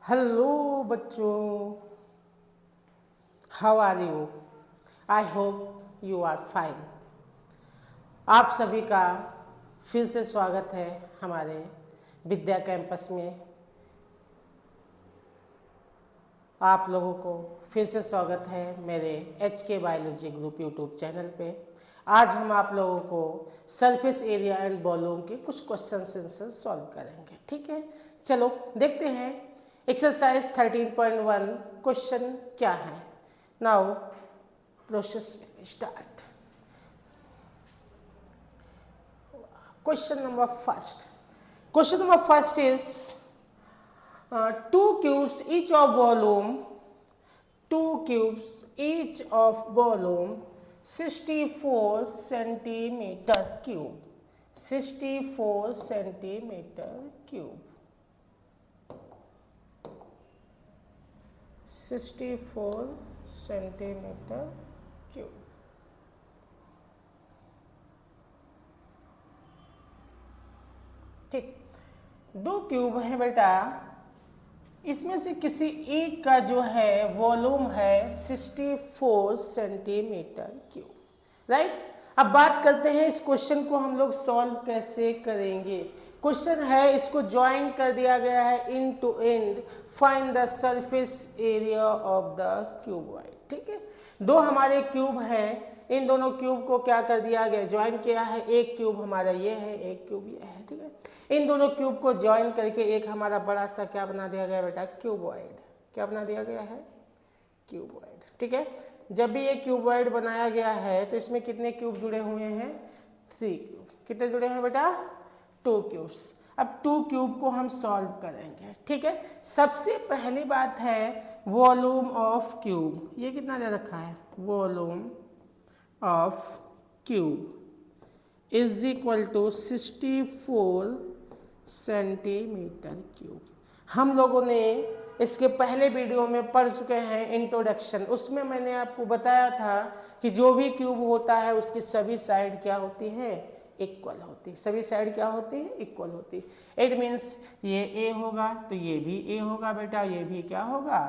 Hello बच्चों, how are you? I hope you are fine. आप सभी का फिर से स्वागत है हमारे विद्या कैंपस में। आप लोगों को फिर से स्वागत है मेरे HK biology group YouTube channel पे। आज हम आप लोगों को सरफेस एरिया एंड वॉल्यूम के कुछ क्वेश्चन आंसर सॉल्व करेंगे। ठीक है, चलो देखते हैं एक्सरसाइज 13.1 क्वेश्चन क्या है। Now process start. Question number first is two cubes each of volume 64 centimeter cube 64 centimeter cube 64 centimeter cube। ठीक, दो क्यूब है बेटा, इसमें से किसी एक का जो है वॉल्यूम है 64 सेंटीमीटर क्यूब, राइट। अब बात करते हैं इस क्वेश्चन को हम लोग सॉल्व कैसे करेंगे। क्वेश्चन है, इसको ज्वाइन कर दिया गया है and two and, find the surface area of the cuboid. ठीक है, दो हमारे क्यूब है, इन दोनों क्यूब को क्या कर दिया गया, ज्वाइन किया है। एक क्यूब हमारा ये है, एक क्यूब ये है। ठीक है, इन दोनों क्यूब को ज्वाइन करके एक हमारा बड़ा सा क्या बना दिया गया बेटा, क्यूबॉइड। क्या बना दिया गया है, क्यूबॉइड। ठीक है, जब भी ये क्यूबॉइड बनाया गया है तो इसमें कितने क्यूब जुड़े हुए हैं, 3 क्यूब। कितने जुड़े हैं बेटा, 2 क्यूब्स। अब 2 क्यूब को हम सॉल्व करेंगे। ठीक है, सबसे पहली बात है वॉल्यूम ऑफ क्यूब। ये कितना दे रखा है, volume of cube is equal to 64 centimetre cube. हम लोगों ने इसके पहले वीडियो में पढ़ चुके हैं इंट्रोडक्शन, उसमें मैंने आपको बताया था कि जो भी क्यूब होता है उसकी सभी साइड क्या होती है, इक्वल होती है। सभी साइड क्या होती है, इक्वल होती है। इट मीन्स ये ए होगा तो ये भी ए होगा बेटा, ये भी क्या होगा,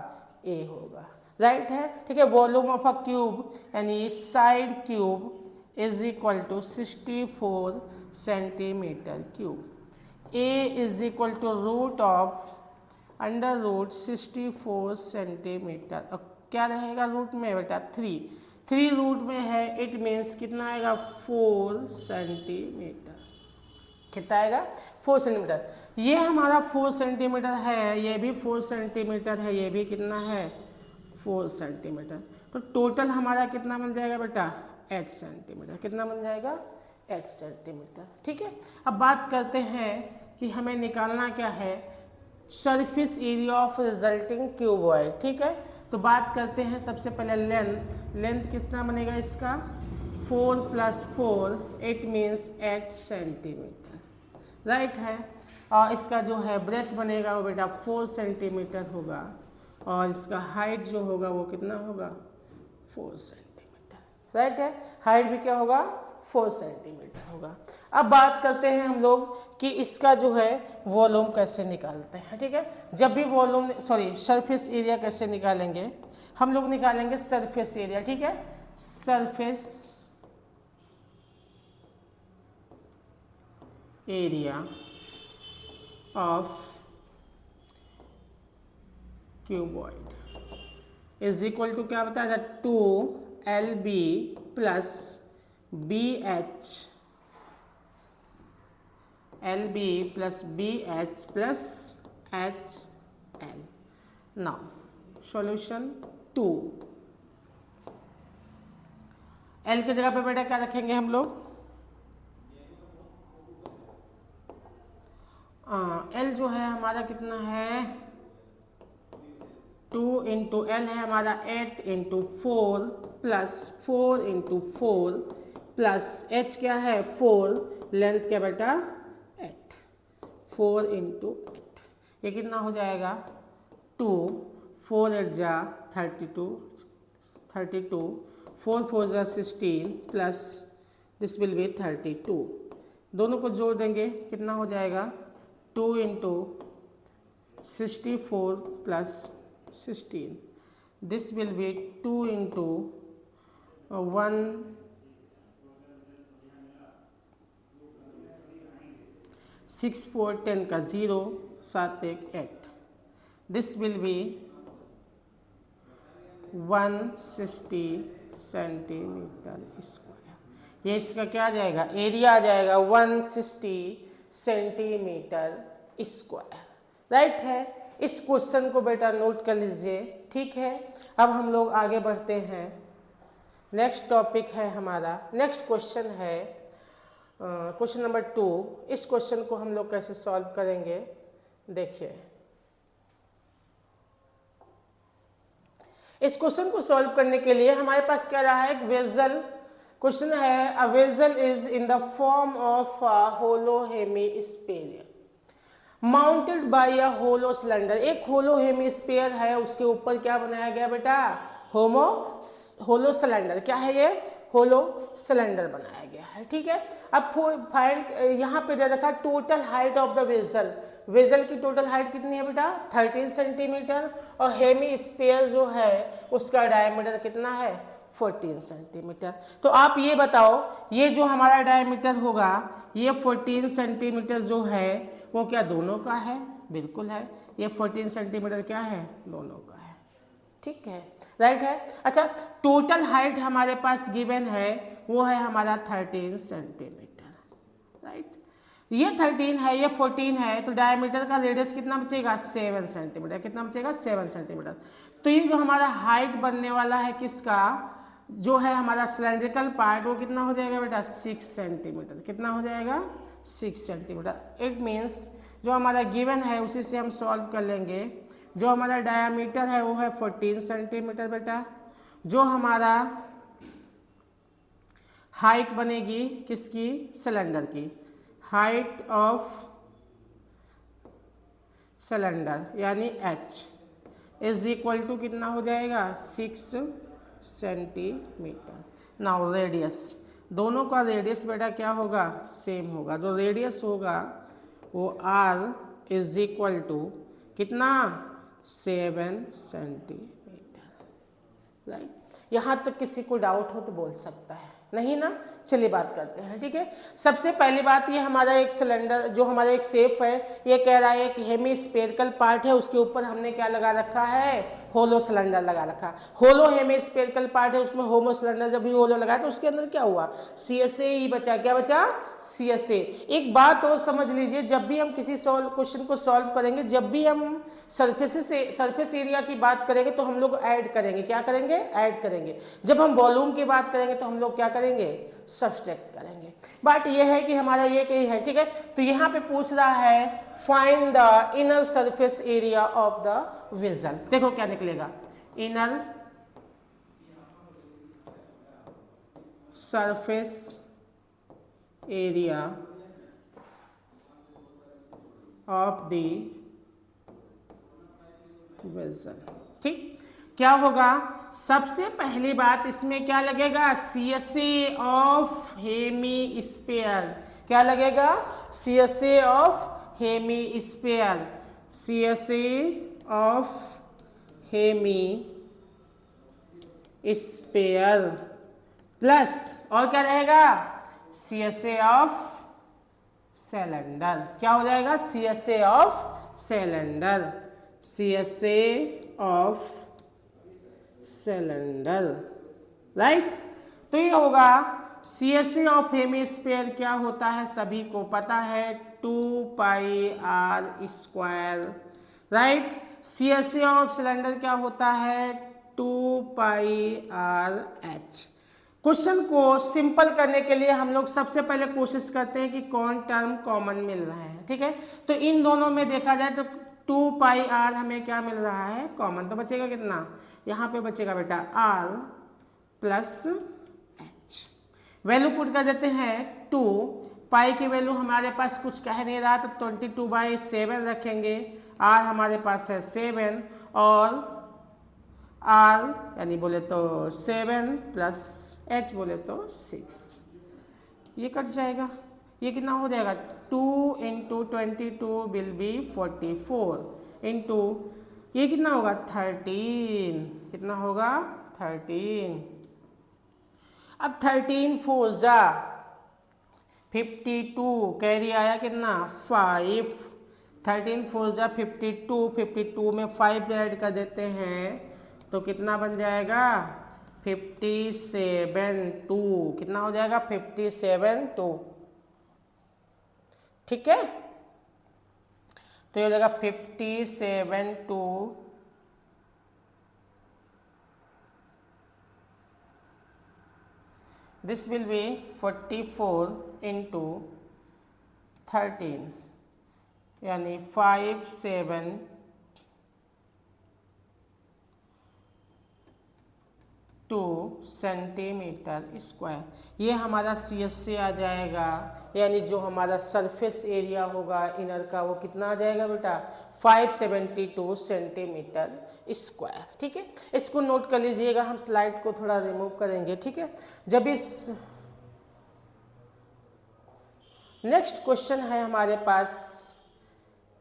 ए होगा, राइट है। ठीक है, वॉल्यूम ऑफ अ क्यूब यानी side cube is equal to 64 centimetre cube. A is equal to root of under root 64 centimetre. अब क्या रहेगा रूट में बेटा, 3 रूट में है, इट मीन्स कितना आएगा, 4 सेंटीमीटर। कितना आएगा, 4 सेंटीमीटर। ये हमारा 4 सेंटीमीटर है, ये भी 4 सेंटीमीटर है, ये भी कितना है, 4 सेंटीमीटर। तो टोटल हमारा कितना बन जाएगा बेटा, 8 सेंटीमीटर। कितना बन जाएगा, 8 सेंटीमीटर। ठीक है, अब बात करते हैं कि हमें निकालना क्या है, surface area of resulting cuboid. ठीक है, तो बात करते हैं सबसे पहले लेंथ कितना बनेगा इसका, 4 + 4 इट मीन्स 8 सेंटीमीटर, राइट है। और इसका जो है ब्रेथ बनेगा वो बेटा 4 सेंटीमीटर होगा, और इसका हाइट जो होगा वो कितना होगा, 4 सेंटीमीटर, राइट है। हाइट भी क्या होगा, 4 सेंटीमीटर होगा। अब बात करते हैं हम लोग कि इसका जो है वॉल्यूम कैसे निकालते हैं। ठीक है, जब भी सरफेस एरिया कैसे निकालेंगे, हम लोग निकालेंगे सरफेस एरिया। ठीक है, surface area of cuboid is equal to क्या बताया था, 2LB plus BH, LB plus BH plus HL। Now solution 2, L की जगह पे बेटा क्या रखेंगे हम लोग, L जो है हमारा कितना है, 2 × L है हमारा 8 × 4 प्लस 4 × 4 प्लस H क्या है, 4, लेंथ क्या बेटा, 8, 4 × 8, ये कितना हो जाएगा, 2, 4 8 जा 32, 4 4 जा 16 प्लस दिस विल बी 32। दोनों को जोड़ देंगे कितना हो जाएगा, 2 × 64 plus 16. This will be 2 into 1 6 4 10 का 0 7 1 8. This will be 160 centimetre square. ये इसका क्या आ जाएगा, एरिया आ जाएगा 160 सेंटीमीटर स्क्वायर। राइट है। इस क्वेश्चन को बेटा नोट कर लीजिए। ठीक है, अब हम लोग आगे बढ़ते हैं। नेक्स्ट टॉपिक है हमारा, नेक्स्ट क्वेश्चन है क्वेश्चन नंबर 2। इस क्वेश्चन को हम लोग कैसे सॉल्व करेंगे, देखिए। इस क्वेश्चन को सॉल्व करने के लिए हमारे पास क्या रहा है, एक वेसल क्वेश्चन है। A vessel is in the form of a hollow hemisphere mounted by a hollow cylinder. एक होलो हेमीस्फीयर है, उसके ऊपर क्या बनाया गया बेटा, होलो सिलेंडर। क्या है ये, होलो सिलेंडर बनाया गया है। ठीक है, अब फाइंड, यहाँ पे दे रखा total height of the vessel. Vessel की टोटल हाइट कितनी है बेटा, 13 सेंटीमीटर, और हेमीस्फीयर जो है उसका डायमीटर कितना है, 14 सेंटीमीटर। तो आप ये बताओ, ये जो हमारा डायमीटर होगा, ये 14 सेंटीमीटर जो है वो क्या दोनों का है, बिल्कुल है। ये 14 सेंटीमीटर क्या है, दोनों का है। ठीक है, राइट है। अच्छा, टोटल हाइट हमारे पास गिवन है, वो है हमारा 13 सेंटीमीटर। राइट, ये 13 है, ये 14 है, तो डायमीटर का रेडियस कितना बचेगा, 7 सेंटीमीटर। कितना बचेगा, 7 सेंटीमीटर। तो ये जो हमारा हाइट बनने वाला है किसका, जो है हमारा सिलेंड्रिकल पार्ट, वो कितना हो जाएगा बेटा, 6 सेंटीमीटर। कितना हो जाएगा, 6 सेंटीमीटर। इट मीन्स जो हमारा गिवन है उसी से हम सॉल्व कर लेंगे। जो हमारा डायमीटर है वो है 14 सेंटीमीटर बेटा। जो हमारा हाइट बनेगी किसकी, सिलेंडर की, हाइट ऑफ सिलेंडर यानी h इज इक्वल टू कितना हो जाएगा, 6 सेंटीमीटर। नाउ रेडियस, दोनों का रेडियस बेटा क्या होगा, सेम होगा। जो रेडियस होगा वो r इज इक्वल टू कितना, 7 सेंटीमीटर। राइट, यहाँ तक किसी को डाउट हो तो बोल सकता है, नहीं ना। चलिए बात करते हैं। ठीक है, सबसे पहली बात, ये हमारा एक सिलेंडर, जो हमारा एक शेप है, ये कह रहा है कि हेमीस्फेरिकल पार्ट है, उसके ऊपर हमने क्या लगा रखा है, होलो सिलेंडर लगा रखा। होलो हेमीस्फेरिकल पार्ट है, उसमें होमो सिलेंडर जब भी होलो लगाया तो उसके अंदर क्या हुआ, CSA ही बचा। क्या बचा, CSA। एक बात और समझ लीजिए, जब भी हम किसी क्वेश्चन को सॉल्व करेंगे, जब भी हम सरफेस एरिया की बात करेंगे तो हम लोग ऐड करेंगे। क्या करेंगे, ऐड करेंगे। जब हम वॉल्यूम की बात करेंगे तो हम लोग क्या करेंगे, सब्सट्रैक्ट करेंगे। बात यह है कि हमारा ये कहीं है। ठीक है, तो यहाँ पे पूछ रहा है find the inner surface area of the vessel. देखो क्या निकलेगा, inner surface area of the vessel. ठीक, क्या होगा, सबसे पहली बात इसमें क्या लगेगा, CSA ऑफ हेमीस्फीयर। क्या लगेगा, CSA of hemisphere, CSA of hemisphere plus, और क्या रहेगा, CSA ऑफ सिलेंडर। क्या हो जाएगा, CSA of cylinder, CSA of cylinder. Right, तो ये होगा CSA ऑफ हेमीस्फीयर क्या होता है, सभी को पता है, 2πr square. Right, CSA of cylinder क्या होता है, 2πrh। क्वेश्चन को सिंपल करने के लिए हम लोग सबसे पहले कोशिश करते हैं कि कौन टर्म कॉमन मिल रहा है। ठीक है, तो इन दोनों में देखा जाए तो 2πr हमें क्या मिल रहा है, कॉमन। तो बचेगा कितना, यहाँ पे बचेगा बेटा r plus h। Value put कर देते हैं 2, पाई की वैल्यू हमारे पास कुछ कह नहीं रहा तो 22/7 रखेंगे। r हमारे पास है 7, और r यानी बोले तो 7 प्लस h बोले तो 6, ये कट जाएगा। ये कितना हो जाएगा, 2 × 22 विल बी 44, इंटू ये कितना होगा 13, कितना होगा 13। अब 13 4 जा 52, कैरी आया कितना 5, 13 4 जा 52, 52 में 5 ऐड कर देते हैं तो कितना बन जाएगा 57 2, कितना हो जाएगा 57 2, ठीक है। तो ये हो जाएगा 57 2 this will be 44 into 13 यानी 57 2 सेंटीमीटर स्क्वायर। ये हमारा CS से आ जाएगा, यानी जो हमारा सरफेस एरिया होगा इनर का वो कितना आ जाएगा बेटा 572 सेंटीमीटर स्क्वायर, ठीक है। इसको नोट कर लीजिएगा, हम स्लाइड को थोड़ा रिमूव करेंगे, ठीक है। जब इस नेक्स्ट क्वेश्चन है हमारे पास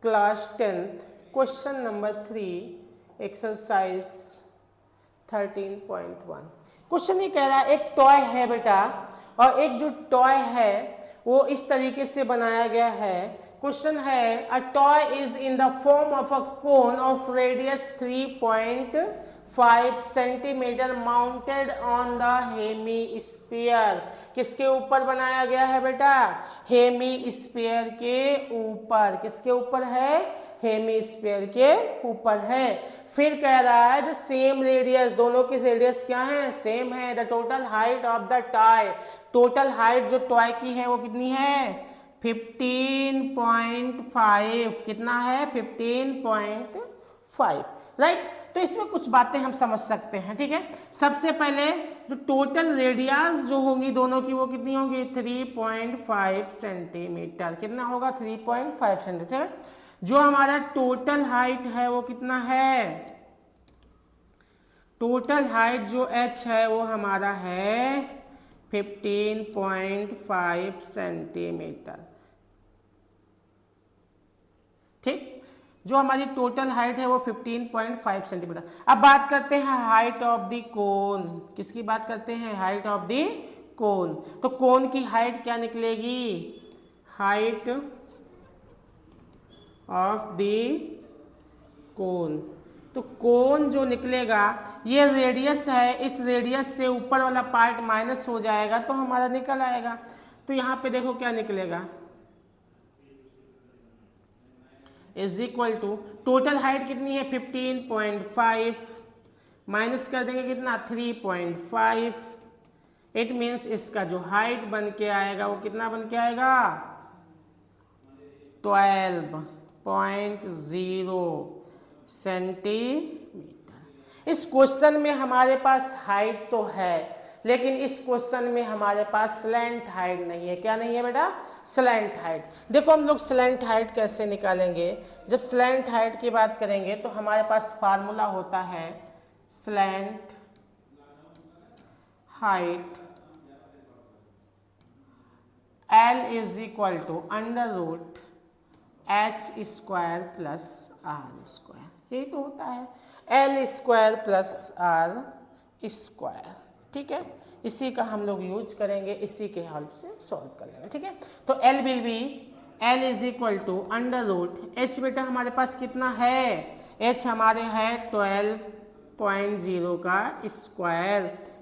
class 10th question number 3 exercise 13.1। Question ये कह रहा है एक टॉय है बेटा, और एक जो टॉय है वो इस तरीके से बनाया गया है। क्वेश्चन है a toy is in the form of a cone of radius 3.5 centimetre mounted on the hemisphere. किसके ऊपर बनाया गया है बेटा हेमीस्फीयर के ऊपर। किसके ऊपर है हेमीस्फीयर के ऊपर है। फिर कह रहा है द सेम रेडियस, दोनों की रेडियस क्या है सेम है। The total height of the toy, total height जो टॉय की है वो कितनी है 15.5, कितना है 15.5, राइट। तो इसमें कुछ बातें हम समझ सकते हैं, ठीक है। सबसे पहले जो टोटल रेडियस जो होंगी दोनों की वो कितनी होगी 3.5 सेंटीमीटर, कितना होगा 3.5 सेंटीमीटर। जो हमारा टोटल हाइट है वो कितना है, टोटल हाइट जो h है वो हमारा है 15.5 सेंटीमीटर, ठीक। जो हमारी टोटल हाइट है वो 15.5 सेंटीमीटर। अब बात करते हैं हाइट ऑफ द कोन। किसकी बात करते हैं हाइट ऑफ द कोन। तो कोन की हाइट क्या निकलेगी हाइट ऑफ द कोन। तो कोन जो निकलेगा ये रेडियस है, इस रेडियस से ऊपर वाला पार्ट माइनस हो जाएगा तो हमारा निकल आएगा। तो यहाँ पे देखो क्या निकलेगा is equal to total height कितनी है 15.5 माइनस कर देंगे कितना 3.5। इट मीन्स इसका जो हाइट बन के आएगा वो कितना बन के आएगा 12.0 सेंटीमीटर। इस क्वेश्चन में हमारे पास हाइट तो है, लेकिन इस क्वेश्चन में हमारे पास स्लैंट हाइट नहीं है। क्या नहीं है बेटा स्लैंट हाइट। देखो हम लोग स्लैंट हाइट कैसे निकालेंगे। जब स्लैंट हाइट की बात करेंगे तो हमारे पास फार्मूला होता है slant height L is equal to under root h square plus r square. यही तो होता है L square plus r square, ठीक है। इसी का हम लोग यूज करेंगे, इसी के हेल्प से सॉल्व कर लेंगे, ठीक है। तो L will be L is equal to under root h बेटा हमारे पास कितना है h हमारे है 12.0 का स्क्वायर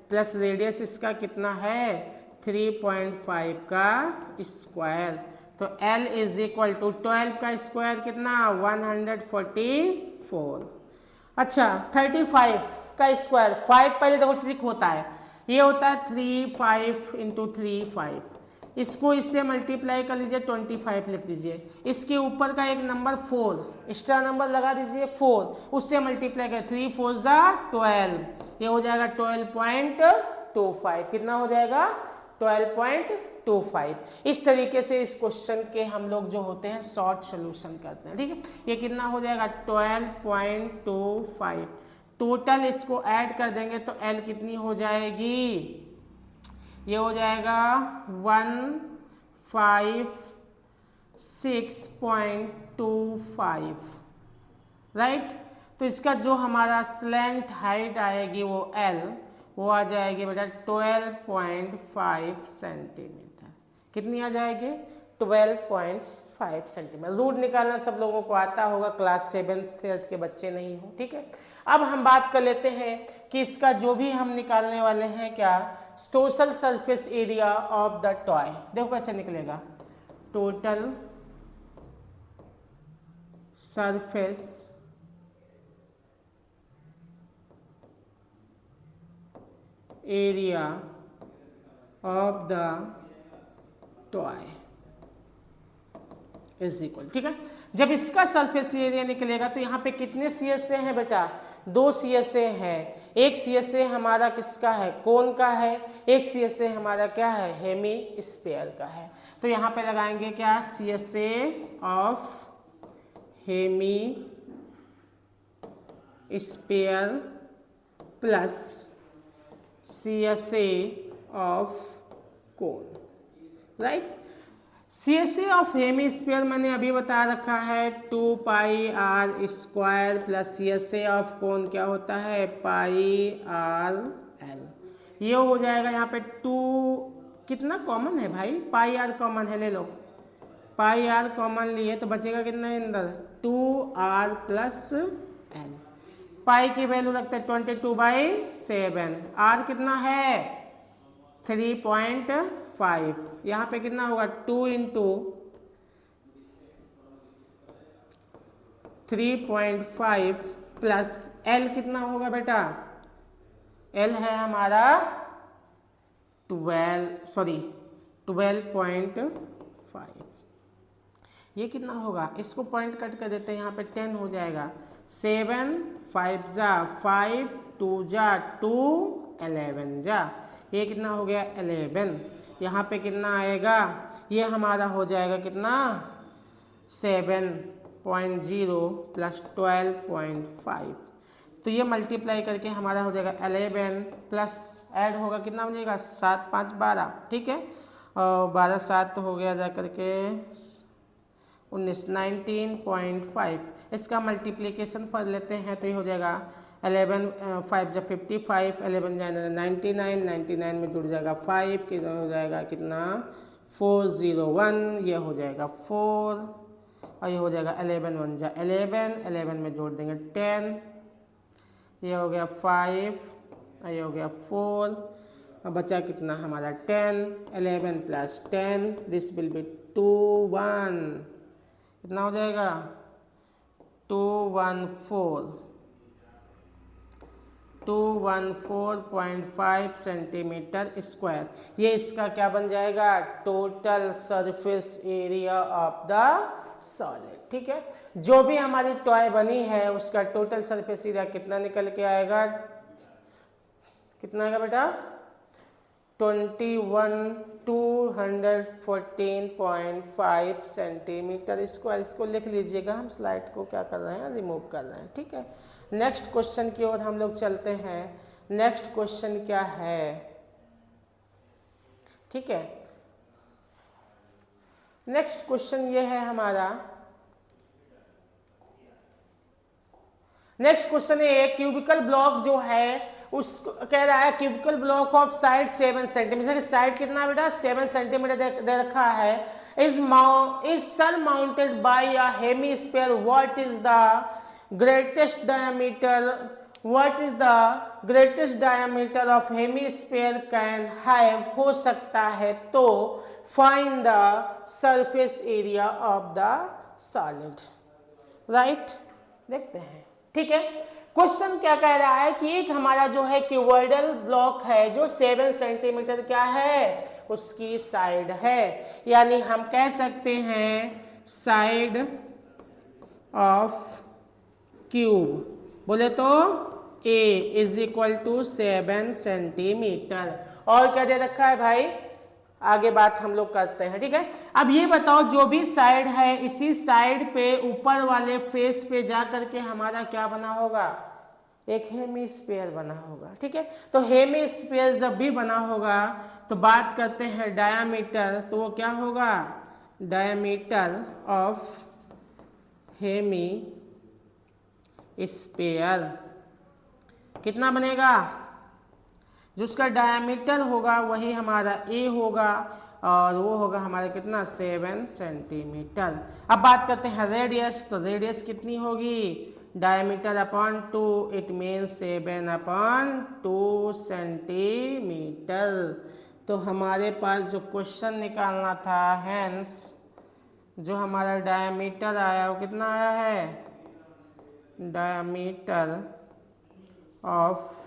प्लस रेडियस इसका कितना है 3.5 का स्क्वायर। तो L इज इक्वल टू 12 का स्क्वायर कितना 144। अच्छा 35 का स्क्वायर 5 पहले देखो ट्रिक होता है, ये होता है 3 5 इंटू 3 5। इसको इससे मल्टीप्लाई कर लीजिए 25 लिख दीजिए। इसके ऊपर का एक नंबर 4 एक्स्ट्रा नंबर लगा दीजिए 4, उससे मल्टीप्लाई कर 3 4 जा 12, ये हो जाएगा 12.25। कितना हो जाएगा 12.25। इस तरीके से इस क्वेश्चन के हम लोग जो होते हैं शॉर्ट सोल्यूशन करते हैं, ठीक है। ये कितना हो जाएगा 12.25। टोटल इसको ऐड कर देंगे तो L कितनी हो जाएगी, ये हो जाएगा 156.25, राइट। तो इसका जो हमारा स्लैंट हाइट आएगी वो L, वो आ जाएगी बेटा 12.5 सेंटीमीटर। कितनी आ जाएगी? 12.5 सेंटीमीटर। रूट निकालना सब लोगों को आता होगा, क्लास 7th के बच्चे नहीं हो, ठीक है। अब हम बात कर लेते हैं कि इसका जो भी हम निकालने वाले हैं क्या, total surface area of the toy. देखो कैसे निकलेगा, total surface area of the toy is equal, ठीक है। जब इसका सरफेस एरिया निकलेगा तो यहाँ पे कितने CSA हैं बेटा? 2 CSA है। एक CSA हमारा किसका है? कोन का है। एक CSA हमारा क्या है? हेमी स्फीयर का है। तो यहाँ पे लगाएंगे क्या? CSA of hemisphere plus CSA of cone, right. CSA of hemisphere मैंने अभी बता रखा है 2πr² plus CSA of cone क्या होता है? πrl। ये हो जाएगा यहाँ पे 2, कितना कॉमन है भाई? πr कॉमन है, ले लो। πr कॉमन लिए तो बचेगा कितना है अंदर? 2r plus l। पाई की वैल्यू रखते हैं 22/7। r कितना है? 3.5। यहाँ पे कितना होगा? 2 × 3.5 प्लस l कितना होगा बेटा? l है हमारा 12.5। ये कितना होगा? इसको पॉइंट कट कर देते हैं, यहाँ पे 10 हो जाएगा। 7 5 जा 5 2 जा 2 11 जा, ये कितना हो गया? 11। यहाँ पे कितना आएगा? ये हमारा हो जाएगा कितना? 7.0 प्लस 12.5। तो ये मल्टीप्लाई करके हमारा हो जाएगा 11 प्लस ऐड होगा कितना हो जाएगा? 7 5 12, ठीक है। और 12 7 तो हो गया जा करके 19, 19.5। इसका मल्टीप्लिकेशन कर लेते हैं तो ये हो जाएगा 11 5 जब 55, 11 जाएगा 99, 99 में जुड़ जाएगा 5, कितना हो जाएगा? कितना? 401। ये हो जाएगा 4 और ये हो जाएगा 11 1 जा 11, 11 में जोड़ देंगे 10, ये हो गया 5 और ये हो गया 4। अब बचा कितना हमारा? 10, 11 प्लस 10, दिस विल बी 21। कितना हो जाएगा? 214.5 सेंटीमीटर स्क्वायर। ये इसका क्या बन जाएगा? Total surface area of the solid, ठीक है। जो भी हमारी टॉय बनी है उसका टोटल सरफेस एरिया कितना निकल के आएगा? कितना आएगा बेटा? 214.5 सेंटीमीटर स्क्वायर। इसको लिख लीजिएगा, हम स्लाइड को क्या कर रहे हैं? रिमूव कर रहे हैं, ठीक है। नेक्स्ट क्वेश्चन की ओर हम लोग चलते हैं। नेक्स्ट क्वेश्चन क्या है? ठीक है, नेक्स्ट क्वेश्चन ये है हमारा। नेक्स्ट क्वेश्चन है क्यूबिकल ब्लॉक जो है उसको कह रहा है cubical block of side 7 centimetre. Side कितना बेटा? 7 सेंटीमीटर दे रखा है। Is surmounted by a hemisphere. What is the greatest diameter? What is the greatest diameter of hemisphere can have? हो सकता है तो find the surface area of the solid. Right? देखते हैं, ठीक है। क्वेश्चन क्या कह रहा है कि एक हमारा जो है क्यूबॉइडल ब्लॉक है जो 7 सेंटीमीटर क्या है? उसकी साइड है, यानी हम कह सकते हैं साइड ऑफ क्यूब बोले तो A is equal to 7 centimetre. और क्या दे रखा है भाई? आगे बात हम लोग करते हैं, ठीक है। अब ये बताओ जो भी साइड है इसी साइड पे ऊपर वाले फेस पे जा करके हमारा क्या बना होगा? एक हेमीस्फीयर बना होगा, ठीक है। तो हेमीस्फीयर जब भी बना होगा तो बात करते हैं डायामीटर, तो वो क्या होगा? Diameter of hemisphere sphere. कितना बनेगा? जो उसका डायमीटर होगा वही हमारा ए होगा और वो होगा हमारा कितना 7 सेंटीमीटर। अब बात करते हैं रेडियस, तो रेडियस कितनी होगी? Diameter upon 2, it means 7/2 centimetre. तो हमारे पास जो क्वेश्चन निकालना था, हेंस जो हमारा डायमीटर आया वो कितना आया है? Diameter of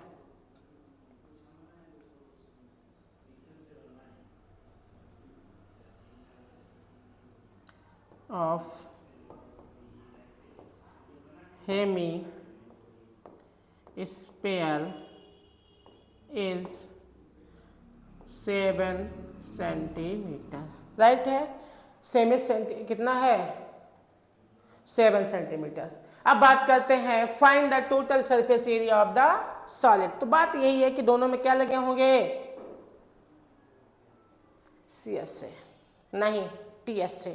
hemisphere is 7 centimetre. Right है, कितना है? 7 सेंटीमीटर। अब बात करते हैं find the total surface area of the solid. तो बात यही है कि दोनों में क्या लगे होंगे? CSA नहीं TSA,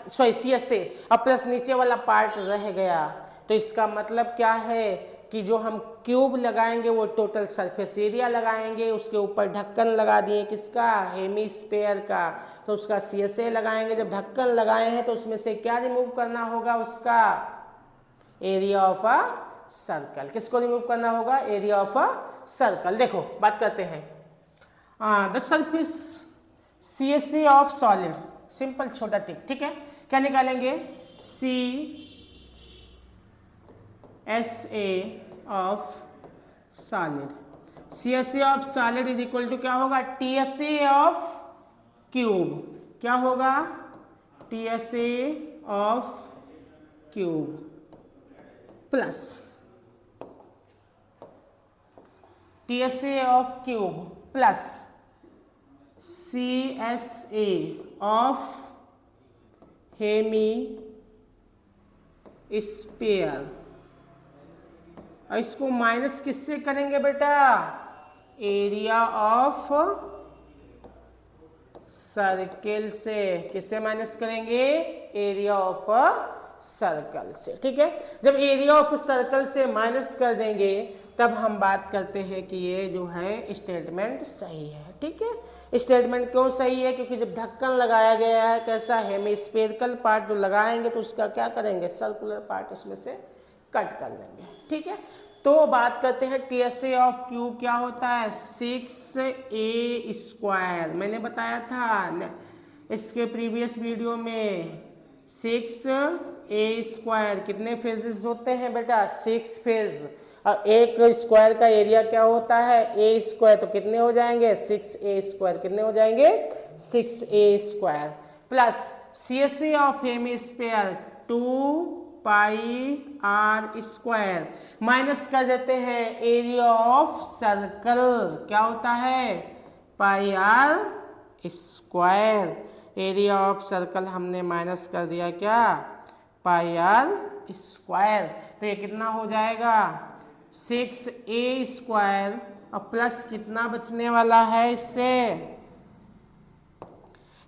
सॉरी CSA, और प्लस नीचे वाला पार्ट रह गया। तो इसका मतलब क्या है कि जो हम क्यूब लगाएंगे वो टोटल सरफेस एरिया लगाएंगे, उसके ऊपर ढक्कन लगा दिए किसका? हेमीस्फेयर का, तो उसका CSA लगाएंगे। जब ढक्कन लगाए हैं तो उसमें से क्या रिमूव करना होगा? उसका एरिया ऑफ अ सर्कल। किसको रिमूव करना होगा? Area of a circle. देखो बात करते हैं the surface CSA of solid, simple छोटा टिक, ठीक है। क्या निकालेंगे? CSA of solid, CSA of solid is equal to क्या होगा? TSA of cube. क्या होगा? TSA of cube plus TSA of cube plus CSA of hemisphere. और इसको माइनस किससे करेंगे बेटा? एरिया ऑफ सर्किल से। किससे माइनस करेंगे? एरिया ऑफ सर्कल से, ठीक है। जब एरिया ऑफ सर्कल से माइनस कर देंगे तब हम बात करते हैं कि ये जो है स्टेटमेंट सही है, ठीक है। स्टेटमेंट क्यों सही है? क्योंकि जब ढक्कन लगाया गया है, कैसा? हेमिस्फेरिकल पार्ट जो लगाएंगे तो उसका क्या करेंगे? सर्कुलर पार्ट उसमें से कट कर लेंगे, ठीक है। तो बात करते हैं TSA ऑफ क्यूब क्या होता है? 6A square. मैंने बताया था इसके प्रीवियस वीडियो में 6A स्क्वायर। कितने फेजेस होते हैं बेटा? 6 फेज। और एक स्क्वायर का एरिया क्या होता है? A square. तो कितने हो जाएंगे? 6A square. कितने हो जाएंगे? 6A square plus CSA of hemisphere 2πr square minus कर देते हैं एरिया ऑफ सर्कल। क्या होता है? πr square. Area of circle हमने माइनस कर दिया क्या? πr square. तो ये कितना हो जाएगा? 6A स्क्वायर और प्लस कितना बचने वाला है?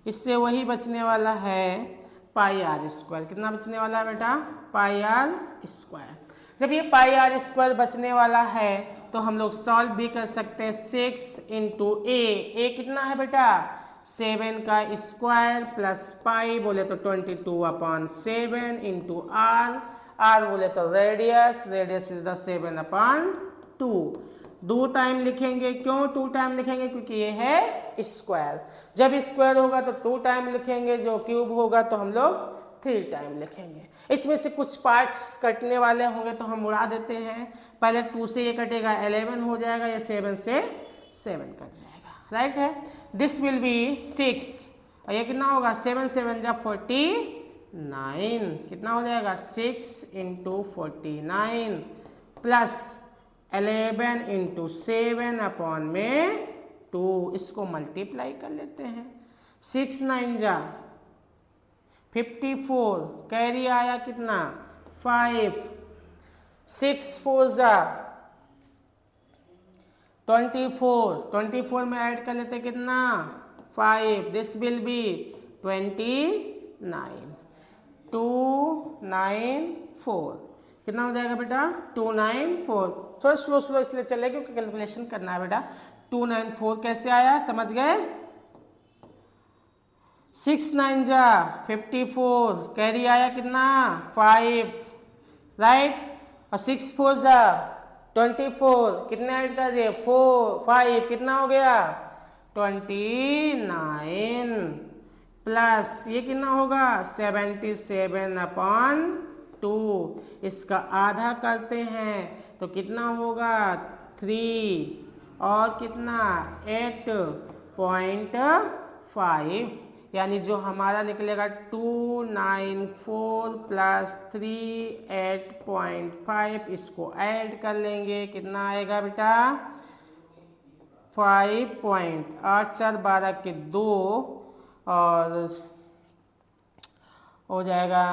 इससे वही बचने वाला है πr स्क्वायर। कितना बचने वाला है बेटा? πr square. जब ये πr स्क्वायर बचने वाला है तो हम लोग सॉल्व भी कर सकते हैं। 6 इंटू ए कितना है बेटा? 7 का स्क्वायर प्लस पाई बोले तो 22/7 इंटू आर बोले तो रेडियस इज द 7/2। 2 टाइम लिखेंगे। क्यों 2 टाइम लिखेंगे? क्योंकि ये है स्क्वायर। जब स्क्वायर होगा तो 2 टाइम लिखेंगे, जो क्यूब होगा तो हम लोग 3 टाइम लिखेंगे। इसमें से कुछ पार्ट्स कटने वाले होंगे तो हम उड़ा देते हैं। पहले 2 से ये कटेगा 11 हो जाएगा, या 7 से 7 कट जाएगा, राइट है। दिस विल बी 6 और ये कितना होगा? 7 7 जा 49। कितना हो जाएगा? 6 इंटू 49 प्लस 11 इंटू 7/2। इसको मल्टीप्लाई कर लेते हैं। 6 9 जा 54, कैरी आया कितना? 5। 6 4 जा 24 में ऐड कर लेते कितना? 5। This will B 29। 2 9 4 कितना हो जाएगा बेटा 294। थोड़ा स्लो स्लो इसलिए चले क्योंकि कैलकुलेशन करना है बेटा। 294 कैसे आया समझ गए? 6 9 जा 54, कैरी आया कितना 5, राइट। और 6 4 जा 24, कितने ऐड कर दिए 4 5, कितना हो गया 29, प्लस ये कितना होगा 77/2। इसका आधा करते हैं तो कितना होगा 3 और कितना 8.5, यानी जो हमारा निकलेगा 294 प्लस 3 8.5, इसको ऐड कर लेंगे कितना आएगा बेटा 5.8 4 12 के 2 और हो जाएगा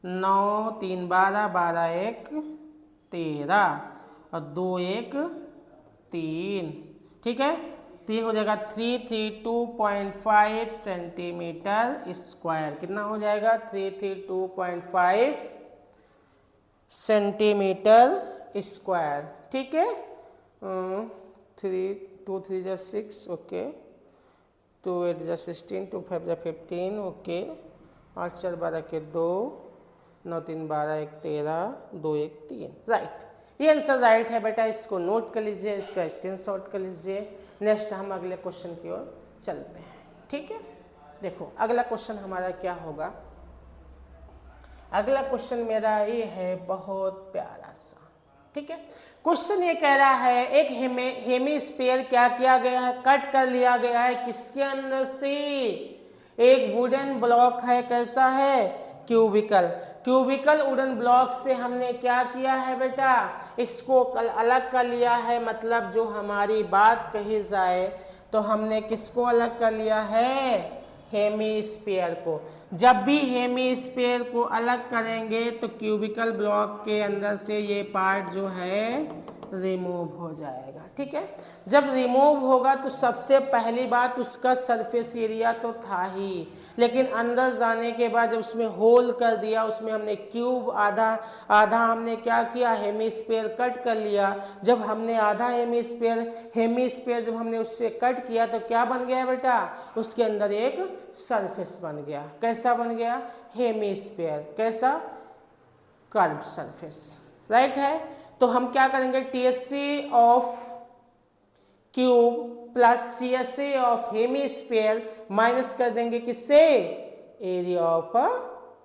9 3 12 12 1 13 और 2 1 3, ठीक है। तो ये हो जाएगा 332.5 सेंटीमीटर स्क्वायर। कितना हो जाएगा 332.5 सेंटीमीटर स्क्वायर, ठीक है। 3 2 3 जा 6, ओके। 2 8 जा 16, 2 5 जा 15, ओके। 8 4 12 के 2, 9 3 12 1 13, 2 1 3, राइट। ये आंसर राइट है बेटा, इसको नोट कर लीजिए, इसका स्क्रीनशॉट कर लीजिए। नेक्स्ट हम अगले क्वेश्चन की ओर चलते हैं, ठीक है। देखो अगला क्वेश्चन हमारा क्या होगा। अगला क्वेश्चन मेरा ये है बहुत प्यारा सा, ठीक है। क्वेश्चन ये कह रहा है एक हेमीस्फीयर क्या किया गया है, कट कर लिया गया है किसके अंदर से, एक वुडन ब्लॉक है, कैसा है क्यूबिकल वुडन ब्लॉक से हमने क्या किया है बेटा, इसको अलग कर लिया है। मतलब जो हमारी बात कही जाए तो हमने किसको अलग कर लिया है, हेमीस्फीयर को। जब भी हेमीस्फीयर को अलग करेंगे तो क्यूबिकल ब्लॉक के अंदर से ये पार्ट जो है रिमूव हो जाएगा, ठीक है। जब रिमूव होगा तो सबसे पहली बात उसका सरफेस एरिया तो था ही, लेकिन अंदर जाने के बाद जब उसमें होल कर दिया, उसमें हमने क्यूब आधा हमने क्या किया हेमीस्फीयर कट कर लिया। जब हमने आधा हेमीस्फीयर जब हमने उससे कट किया तो क्या बन गया बेटा, उसके अंदर एक सरफेस बन गया। कैसा बन गया, हेमीस्फीयर, कैसा कर्व सरफेस, राइट है। तो हम क्या करेंगे, TSC of cube plus CSA of hemisphere minus कर देंगे किससे, एरिया ऑफ अ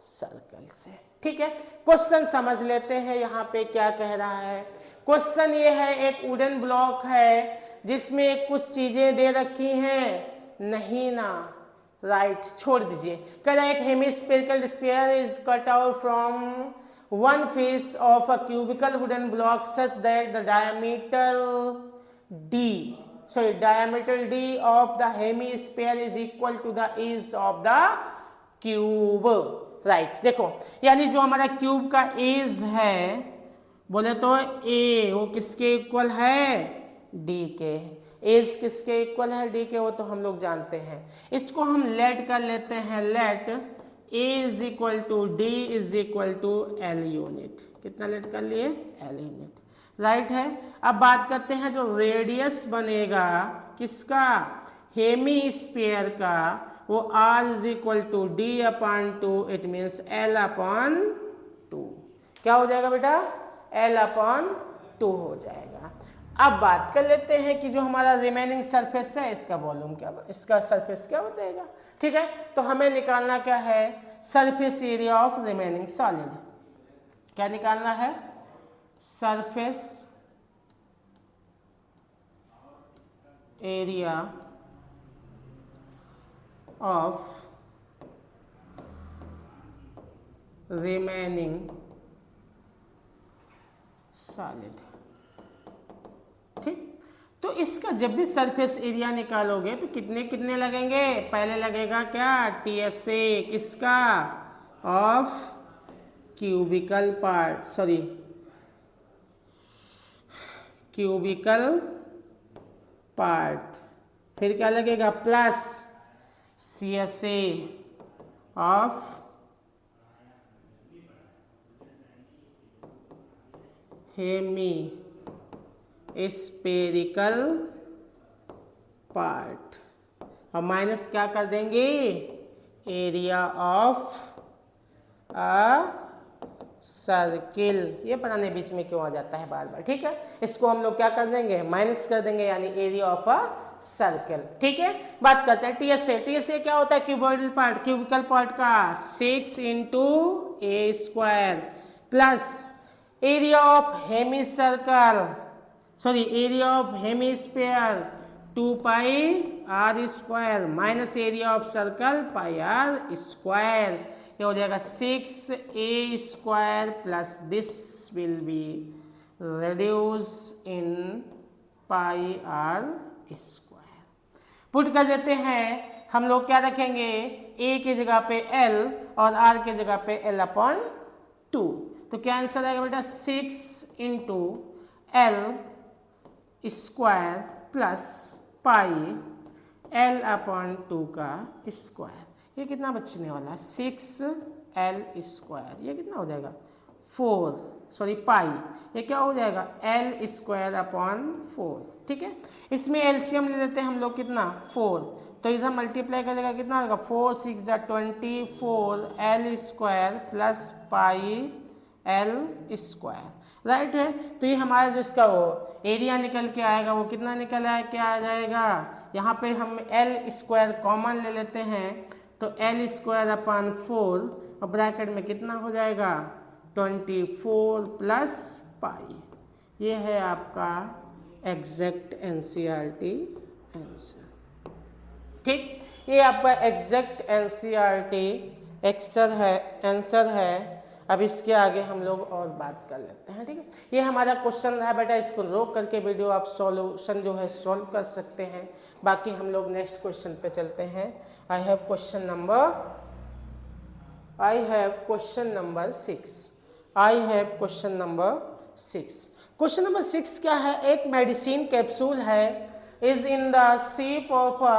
सर्कल से, ठीक है। क्वेश्चन समझ लेते हैं यहाँ पे क्या कह रहा है। क्वेश्चन ये है एक वुडन ब्लॉक है जिसमें कुछ चीजें दे रखी हैं, नहीं ना, राइट छोड़ दीजिए। कह रहा है एक hemispherical sphere is cut out from one face of a cubical wooden block such that the diameter D of the hemisphere is equal to the edge of the cube, right। देखो यानी जो हमारा क्यूब का as है बोले तो ए वो किसके इक्वल है, डी के। एज किसके इक्वल है, डी के, वो तो हम लोग जानते हैं। इसको हम लेट कर लेते हैं, let A is equal to D is equal to L unit. कितना लेट कर लिए, एल यूनिट, राइट है। अब बात करते हैं जो रेडियस बनेगा किसका, हेमीस्फीयर का, वो R is equal to D upon 2, it means L upon 2। क्या हो जाएगा बेटा, L अपॉन 2 हो जाएगा। अब बात कर लेते हैं कि जो हमारा रिमेनिंग सरफेस है इसका वॉल्यूम क्या, इसका सरफेस क्या बताएगा, ठीक है। तो हमें निकालना क्या है, surface area of remaining solid. क्या निकालना है, surface area of remaining solid, ठीक। तो इसका जब भी सरफेस एरिया निकालोगे तो कितने लगेंगे, पहले लगेगा क्या, टीएसए किसका, of cubical part, sorry cubical part, फिर क्या लगेगा plus CSA of hemispherical part, और माइनस क्या कर देंगे, एरिया ऑफ अ सर्किल। ये पता नहीं बीच में क्यों आ जाता है बार बार, ठीक है। इसको हम लोग क्या कर देंगे, माइनस कर देंगे, यानी एरिया ऑफ अ सर्किल, ठीक है। बात करते हैं टीएस से। टीएस से क्या होता है, क्यूबॉइडल पार्ट, क्यूबिकल पार्ट का 6 into a square plus area of hemi circle, sorry area of hemisphere 2 pi r square minus area of circle pi r square. ये हो जाएगा 6a square plus this will be reduce in pi r square. Put कर देते हैं हम लोग, क्या रखेंगे, a की जगह पे l और r की जगह पे l अपॉन 2। तो क्या आंसर आएगा बेटा, 6 into l square plus pi l upon 2 का स्क्वायर। ये कितना बचने वाला है, 6l स्क्वायर, ये कितना हो जाएगा 4, सॉरी पाई, ये क्या हो जाएगा l स्क्वायर अपॉन 4, ठीक है। इसमें एलसीएम ले लेते हैं हम लोग, कितना 4, तो इधर मल्टीप्लाई करेगा कितना होगा, 4 6 जा 24 l square plus pi l square, right है। तो ये हमारा जो इसका वो एरिया निकल के आएगा, वो कितना निकल आए, क्या आ जाएगा, यहाँ पे हम l स्क्वायर कॉमन ले लेते हैं, तो l स्क्वायर अपॉन 4 और ब्रैकेट में कितना हो जाएगा 24 प्लस पाई। ये है आपका एग्जैक्ट एनसीईआरटी आंसर, ठीक। ये आपका एग्जैक्ट एनसीईआरटी आंसर है। अब इसके आगे हम लोग और बात कर लेते हैं, ठीक है। ये हमारा क्वेश्चन रहा बेटा, इसको रोक करके वीडियो आप सॉल्यूशन जो है सॉल्व कर सकते हैं। बाकी हम लोग नेक्स्ट क्वेश्चन पे चलते हैं। I have question number 6। Question number 6 क्या है, एक मेडिसिन कैप्सूल है, is in the shape of a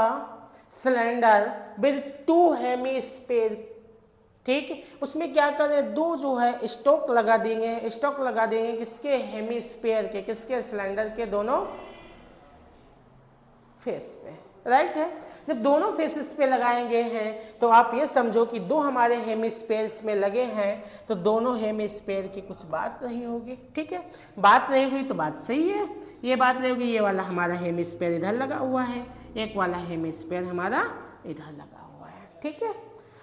cylinder with 2 hemisphere, ठीक। उसमें क्या करें, दो जो है स्टॉक लगा देंगे किसके, हेमीस्फीयर के, किसके, सिलेंडर के दोनों फेस पे, राइट है। जब दोनों फेसेस पे लगाएंगे हैं तो आप ये समझो कि दो हमारे हेमीस्फीयर्स में लगे हैं, तो दोनों हेमीस्फीयर की कुछ बात नहीं होगी, ठीक है। बात नहीं हुई तो बात सही है, ये बात नहीं होगी, ये वाला हमारा हेमीस्फीयर इधर लगा हुआ है, एक वाला हेमीस्फीयर हमारा इधर लगा हुआ है, ठीक है।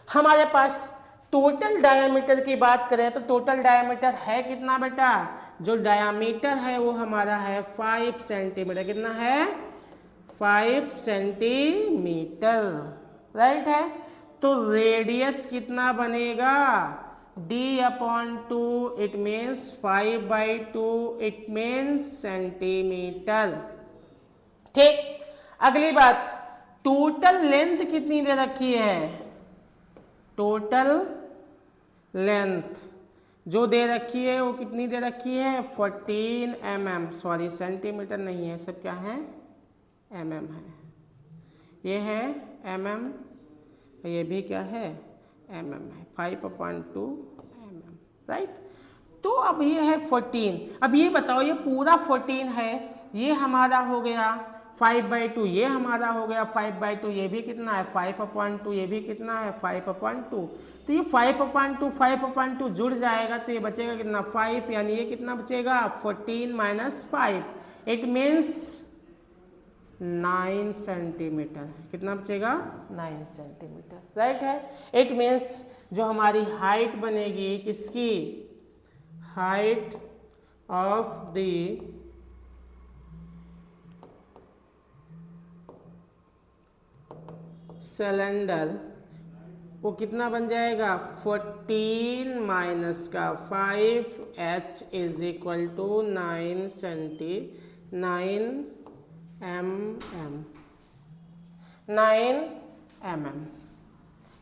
हमारे पास टोटल डायामीटर की बात करें तो टोटल डायामीटर है कितना बेटा, जो डायामीटर है वो हमारा है 5 सेंटीमीटर, कितना है 5 सेंटीमीटर, राइट है। तो रेडियस कितना बनेगा, d/2, it means 5/2, it means centimetre, ठीक। अगली बात, टोटल लेंथ कितनी दे रखी है, टोटल लेंथ जो दे रखी है वो कितनी दे रखी है, 14 mm, सॉरी सेंटीमीटर नहीं है, सब क्या है mm है, ये है mm, ये भी क्या है mm है, 5/2 mm, राइट। तो अब ये है 14, अब ये बताओ ये पूरा 14 है, ये हमारा हो गया 5/2, ये हमारा हो गया 5/2, ये भी कितना है 5/2, ये भी कितना है 5/2, तो ये 5/2 जुड़ जाएगा तो ये बचेगा कितना 5, यानी ये कितना बचेगा 14 माइनस 5, इट मीन्स 9 सेंटीमीटर, कितना बचेगा 9 सेंटीमीटर, राइट है। इट मीन्स जो हमारी हाइट बनेगी किसकी, हाइट ऑफ द सिलेंडर वो कितना बन जाएगा 14 माइनस का 5, h is equal to 9 mm,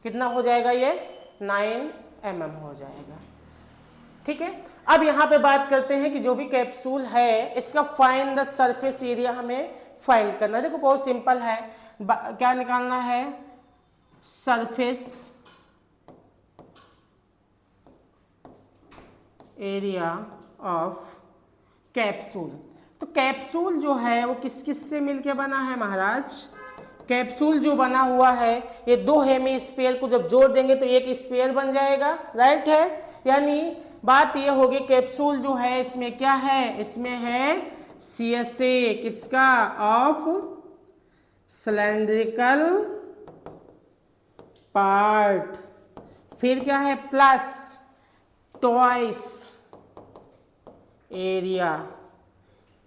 कितना हो जाएगा ये 9 mm हो जाएगा, ठीक है। अब यहाँ पे बात करते हैं कि जो भी कैप्सूल है इसका फाइंड द सरफेस एरिया हमें फाइंड करना है। देखो बहुत सिंपल है, क्या निकालना है, सरफेस एरिया ऑफ कैप्सूल। तो कैप्सूल जो है वो किस किस से मिलके बना है महाराज? कैप्सूल जो बना हुआ है ये दो हेमीस्फीयर को जब जोड़ देंगे तो एक स्फीयर बन जाएगा, राइट है। यानी बात ये होगी कैप्सूल जो है इसमें क्या है, इसमें है CSA किसका? Of cylindrical part. फिर क्या है? Plus twice area,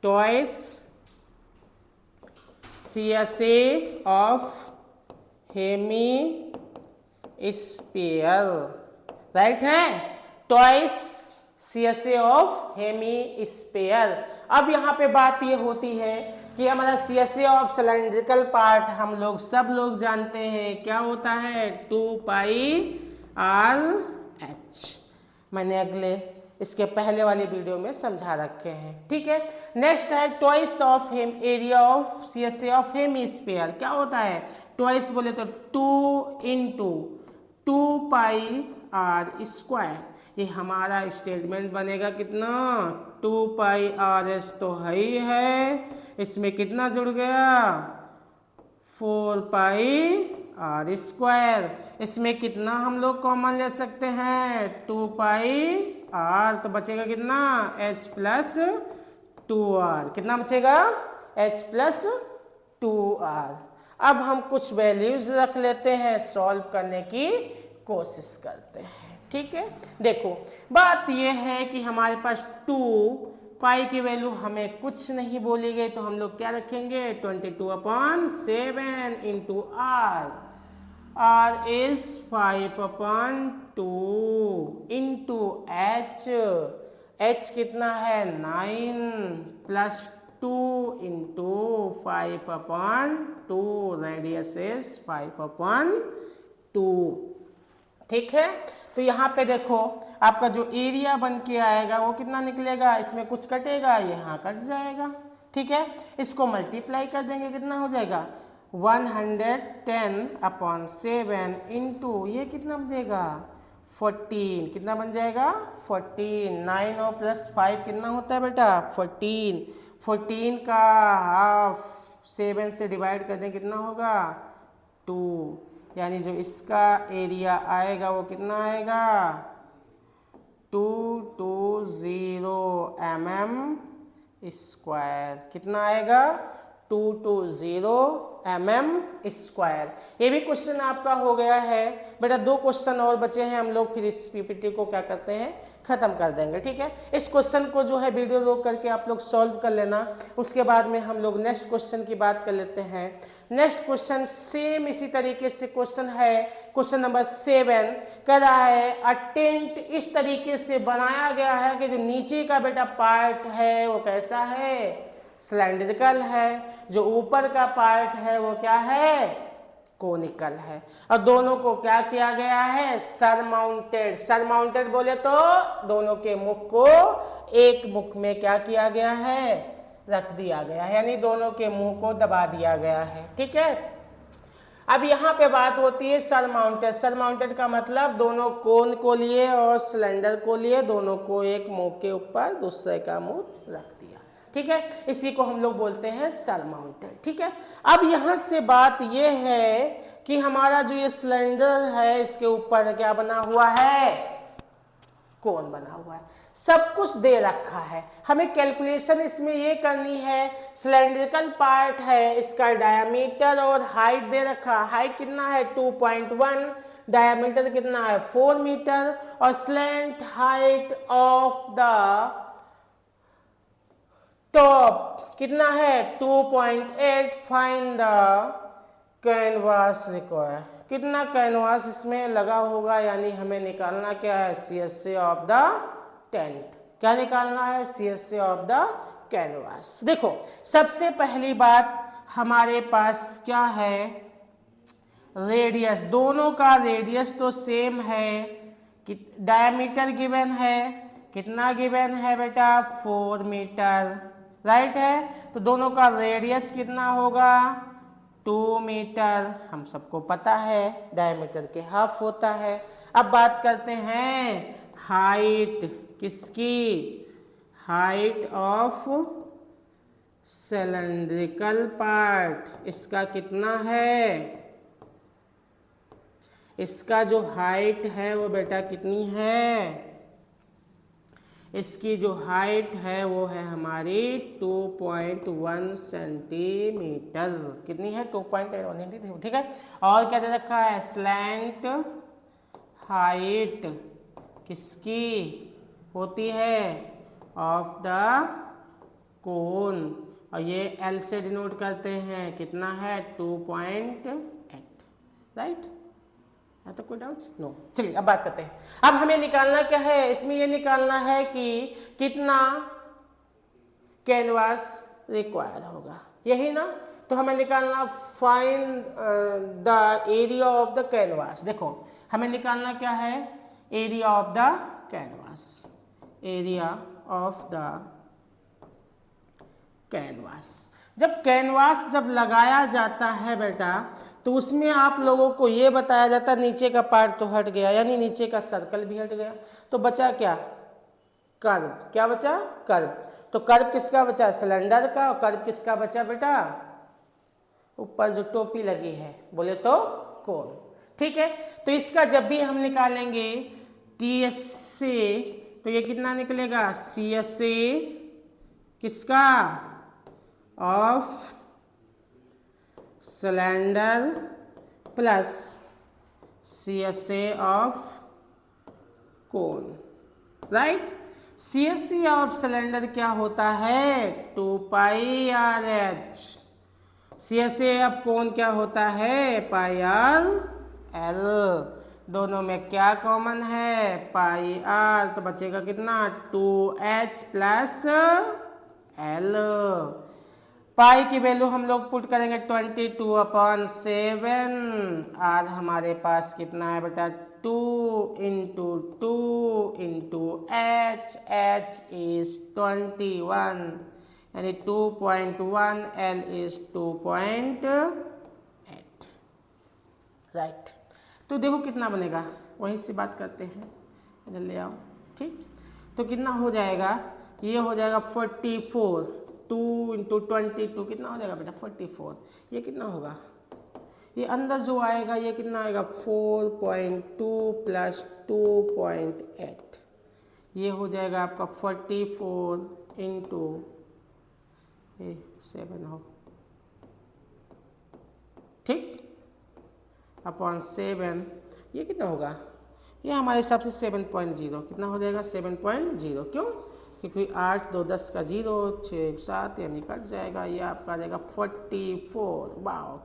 twice CSA of hemisphere, right है, twice CSA of hemisphere. अब यहाँ पे बात ये होती है कि हमारा CSA ऑफ सिलेंड्रिकल पार्ट हम लोग सब लोग जानते हैं क्या होता है? 2πRH। मैंने अगले इसके पहले वाली वीडियो में समझा रखे हैं, ठीक है। नेक्स्ट है twice of area of CSA of hemisphere. क्या होता है? ट्वाइस बोले तो 2 इंटू 2πR²। ये हमारा स्टेटमेंट बनेगा कितना? 2πRH तो है ही है, इसमें कितना जुड़ गया? 4πR²। इसमें कितना हम लोग कॉमन ले सकते हैं? 2πR, तो बचेगा कितना? H plus 2R। कितना बचेगा? H plus 2R। अब हम कुछ वैल्यूज रख लेते हैं, सॉल्व करने की कोशिश करते हैं, ठीक है। देखो बात यह है कि हमारे पास 2 पाई की वैल्यू हमें कुछ नहीं बोली गई तो हम लोग क्या रखेंगे? 22/7 into R। R is 5/2 into H। H कितना है? 9 प्लस 2 इंटू 5/2, रेडियस इज 5/2, ठीक है। तो यहाँ पे देखो आपका जो एरिया बन के आएगा वो कितना निकलेगा? इसमें कुछ कटेगा, यहाँ कट जाएगा, ठीक है। इसको मल्टीप्लाई कर देंगे, कितना हो जाएगा? 110/7 इंटू ये कितना बनेगा? 14। कितना बन जाएगा? 14। 9 और प्लस 5 कितना होता है बेटा? 14। 14 का हाफ 7 से डिवाइड कर दें, कितना होगा? 2। यानी जो इसका एरिया आएगा वो कितना आएगा? 220 mm²। कितना आएगा? 220 mm²। ये भी क्वेश्चन आपका हो गया है बेटा। 2 क्वेश्चन और बचे हैं, हम लोग फिर इस पीपीटी को क्या करते हैं? खत्म कर देंगे, ठीक है। इस क्वेश्चन को जो है वीडियो रोक करके आप लोग सॉल्व कर लेना, उसके बाद में हम लोग नेक्स्ट क्वेश्चन की बात कर लेते हैं। नेक्स्ट क्वेश्चन सेम इसी तरीके से क्वेश्चन है, क्वेश्चन नंबर 7 कह रहा है अ टेंट इस तरीके से बनाया गया है कि जो नीचे का बेटा पार्ट है वो कैसा है? सिलेंड्रिकल है, जो ऊपर का पार्ट है वो क्या है? कोनिकल है। और दोनों को क्या किया गया है? सरमाउंटेड। सरमाउंटेड बोले तो दोनों के मुख को एक मुख में क्या किया गया है? रख दिया गया है, यानी दोनों के मुंह को दबा दिया गया है, ठीक है। अब यहाँ पे बात होती है सरमाउंटेड। सरमाउंटेड का मतलब दोनों कोन को लिए और सिलेंडर को लिए, दोनों को एक मुंह के ऊपर दूसरे का मुंह रख दिया, ठीक है। इसी को हम लोग बोलते हैं सरमाउंटेड, ठीक है। अब यहाँ से बात ये है कि हमारा जो ये सिलेंडर है इसके ऊपर क्या बना हुआ है? कोन बना हुआ है। सब कुछ दे रखा है, हमें कैलकुलेशन इसमें ये करनी है। सिलेंड्रिकल पार्ट है, इसका डायमीटर और हाइट दे रखा। हाइट कितना है? 2.1। डायमीटर कितना है? 4 मीटर। और slant height of the top कितना है? 2.8। Find the canvas required. कितना कैनवास इसमें लगा होगा, यानी हमें निकालना क्या है? CSA of the tent. क्या निकालना है? CSA of the canvas. देखो सबसे पहली बात हमारे पास क्या है? रेडियस। दोनों का रेडियस तो सेम है। डायमीटर गिवन है, कितना गिवन है बेटा? 4 मीटर, राइट है। तो दोनों का रेडियस कितना होगा? 2 मीटर। हम सबको पता है डायमीटर के हाफ होता है। अब बात करते हैं हाइट किसकी? हाइट ऑफ सिलेंड्रिकल पार्ट, इसका कितना है, इसका जो हाइट है वो बेटा कितनी है, इसकी जो हाइट है वो है हमारी 2.1 सेंटीमीटर। कितनी है, 2.1, ठीक है। और क्या दे रखा है, स्लैंट हाइट किसकी होती है, ऑफ द कोन, और ये एल से डिनोट करते हैं, कितना है 2.8, राइट। है तो कोई डाउट, नो। चलिए अब बात करते हैं। अब हमें निकालना क्या है, इसमें ये निकालना है कि कितना कैनवास रिक्वायर होगा, यही ना। तो हमें निकालना find the area of the canvas. देखो हमें निकालना क्या है, area of the canvas, area of the canvas. जब कैनवास जब लगाया जाता है बेटा, तो उसमें आप लोगों को ये बताया जाता है नीचे का पार्ट तो हट गया, यानी नीचे का सर्कल भी हट गया, तो बचा क्या, कर्व। क्या बचा, कर्व। तो कर्व किसका बचा, सिलेंडर का, और कर्व किसका बचा बेटा, ऊपर जो टोपी लगी है, बोले तो कोन, ठीक है। तो इसका जब भी हम निकालेंगे टी एस से, तो ये कितना निकलेगा, सी एस से किसका, of cylinder plus C S A of cone, right. C S C of cylinder क्या होता है, 2 pi r h. C S A of cone क्या होता है, पाई आर एल। दोनों में क्या कॉमन है, पाई आर, तो बचेगा कितना, 2h प्लस एल। पाई की वैल्यू हम लोग पुट करेंगे 22/7, आर हमारे पास कितना है बेटा, 2 into 2 into H, H is 21, यानी 2.1, एल इज 2.8, राइट। तो देखो कितना बनेगा, वहीं से बात करते हैं, इधर ले आओ, ठीक। तो कितना हो जाएगा, ये हो जाएगा 44, 2 इंटू 22 कितना हो जाएगा बेटा, 44। ये कितना होगा, ये अंदर जो आएगा ये कितना आएगा, 4.2 प्लस 2.8, ये हो जाएगा आपका 44 इंटू 7 हो, ठीक, अपॉन 7, ये कितना होगा, ये हमारे हिसाब से 7.0, कितना हो जाएगा 7.0, क्यों, क्योंकि 8 2 10 का 0, 6 7 यानी कट जाएगा, ये आपका आ जाएगा 44। वाह,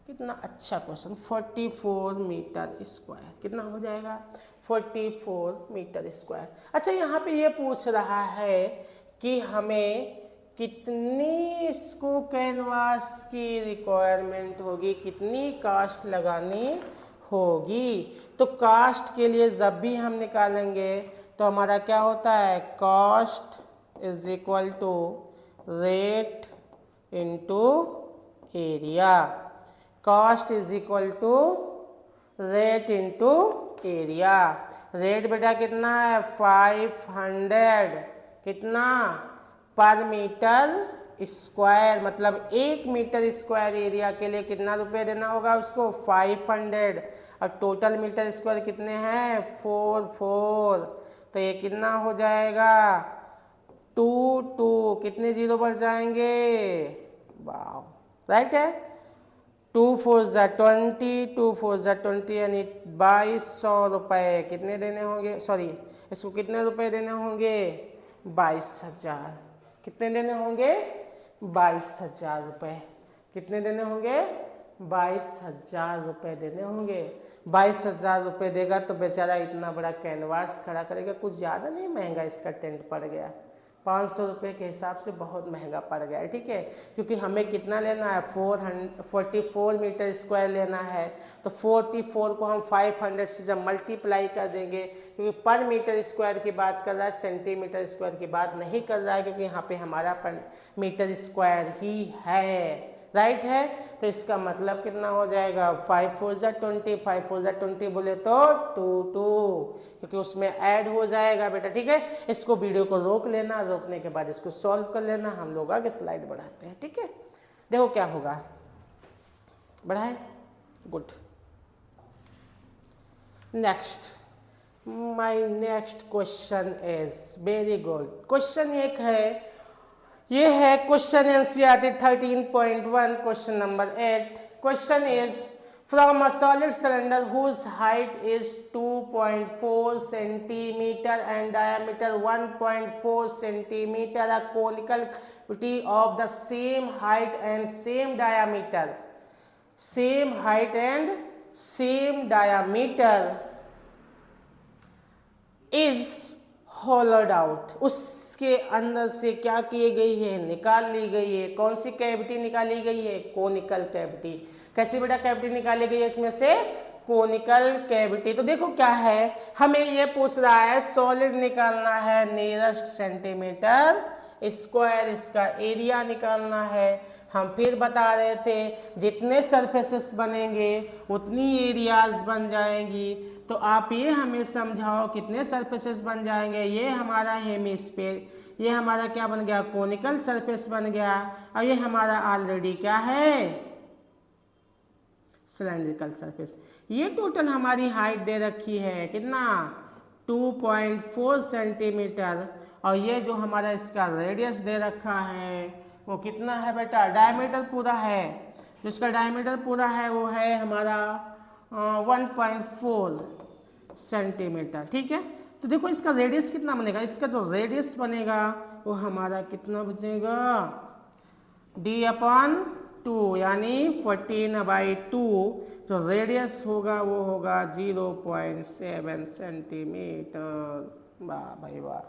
कितना अच्छा क्वेश्चन, 44 मीटर स्क्वायर, कितना हो जाएगा 44 मीटर स्क्वायर। अच्छा यहाँ पे ये पूछ रहा है कि हमें कितनी इसको कैनवास की रिक्वायरमेंट होगी, कितनी कास्ट लगानी होगी। तो कास्ट के लिए जब भी हम निकालेंगे तो हमारा क्या होता है, cost is equal to rate into area, cost is equal to rate into area. Rate बेटा कितना है, 500, कितना पर मीटर स्क्वायर, मतलब 1 मीटर स्क्वायर एरिया के लिए कितना रुपए देना होगा उसको, 500, और टोटल मीटर स्क्वायर कितने हैं, 4, तो ये कितना हो जाएगा 2, कितने जीरो बढ़ जाएंगे, वाह, राइट है, 2 4 20, 2 4 20, यानी 2200 रुपये कितने देने होंगे, सॉरी इसको कितने रुपए देने होंगे, 22,000, कितने देने होंगे, 22,000 रुपये, कितने देने होंगे, 22,000 रुपये देने होंगे। 22,000 रुपये देगा तो बेचारा इतना बड़ा कैनवास खड़ा करेगा, कुछ ज़्यादा नहीं महंगा इसका टेंट पड़ गया, 500 रुपये के हिसाब से बहुत महंगा पड़ गया है, ठीक है। क्योंकि हमें कितना लेना है, 44 मीटर स्क्वायर लेना है, तो 44 को हम 500 से जब मल्टीप्लाई कर देंगे, क्योंकि पर मीटर स्क्वायर की बात कर रहा है, सेंटीमीटर स्क्वायर की बात नहीं कर रहा है, क्योंकि यहाँ पे हमारा पर मीटर स्क्वायर ही है, राइट है। तो इसका मतलब कितना हो जाएगा 5 4 जा 20, 5 4 जा 20 बोले तो 2 2, क्योंकि उसमें ऐड हो जाएगा बेटा। ठीक है, इसको वीडियो को रोक लेना, रोकने के बाद इसको सॉल्व कर लेना। हम लोग आगे स्लाइड बढ़ाते हैं। ठीक है, देखो क्या होगा, बढ़ाए, good. Next, my next question is very good. Question एक है, ये है question NCERT 13.1 question number 8। Question is from a solid cylinder whose height is 2.4 centimetre and diameter 1.4 centimetre, a conical cavity of the same height and same diameter is hollowed out. उसके अंदर से क्या की गई है, निकाल ली गई है। कौन सी कैविटी निकाली गई है, कोनिकल कैविटी। कैसी बेटा कैविटी निकाली गई है, इसमें से कोनिकल कैविटी। तो देखो क्या है, हमें ये पूछ रहा है सॉलिड निकालना है नियरेस्ट सेंटीमीटर स्क्वायर, इसका एरिया निकालना है। हम फिर बता रहे थे जितने सरफेसेस बनेंगे उतनी एरियाज बन जाएंगी। तो आप ये हमें समझाओ कितने सरफेसेस बन जाएंगे। ये हमारा हेमिस्फीयर, ये हमारा क्या बन गया, कोनिकल सरफेस बन गया। और ये हमारा ऑलरेडी क्या है, सिलेंड्रिकल सरफेस। ये टोटल हमारी हाइट दे रखी है कितना, 2.4 सेंटीमीटर। और ये जो हमारा इसका रेडियस दे रखा है वो कितना है बेटा, डायमीटर पूरा है, जिसका डायमीटर पूरा है वो है हमारा 1.4 सेंटीमीटर। ठीक है, तो देखो इसका रेडियस कितना बनेगा, इसका जो रेडियस बनेगा वो हमारा कितना बचेगा, d/2 यानी 14/2। जो रेडियस होगा वो होगा 0.7 सेंटीमीटर। वाह भाई वाह,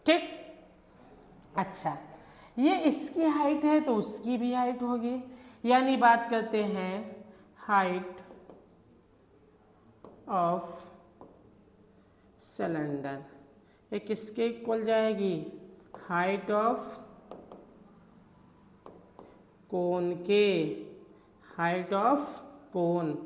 ठीक। अच्छा, ये इसकी हाइट है तो उसकी भी हाइट होगी, यानी बात करते हैं हाइट ऑफ सिलेंडर। ये किसके इक्वल जाएगी, हाइट ऑफ कोन के, हाइट ऑफ कोन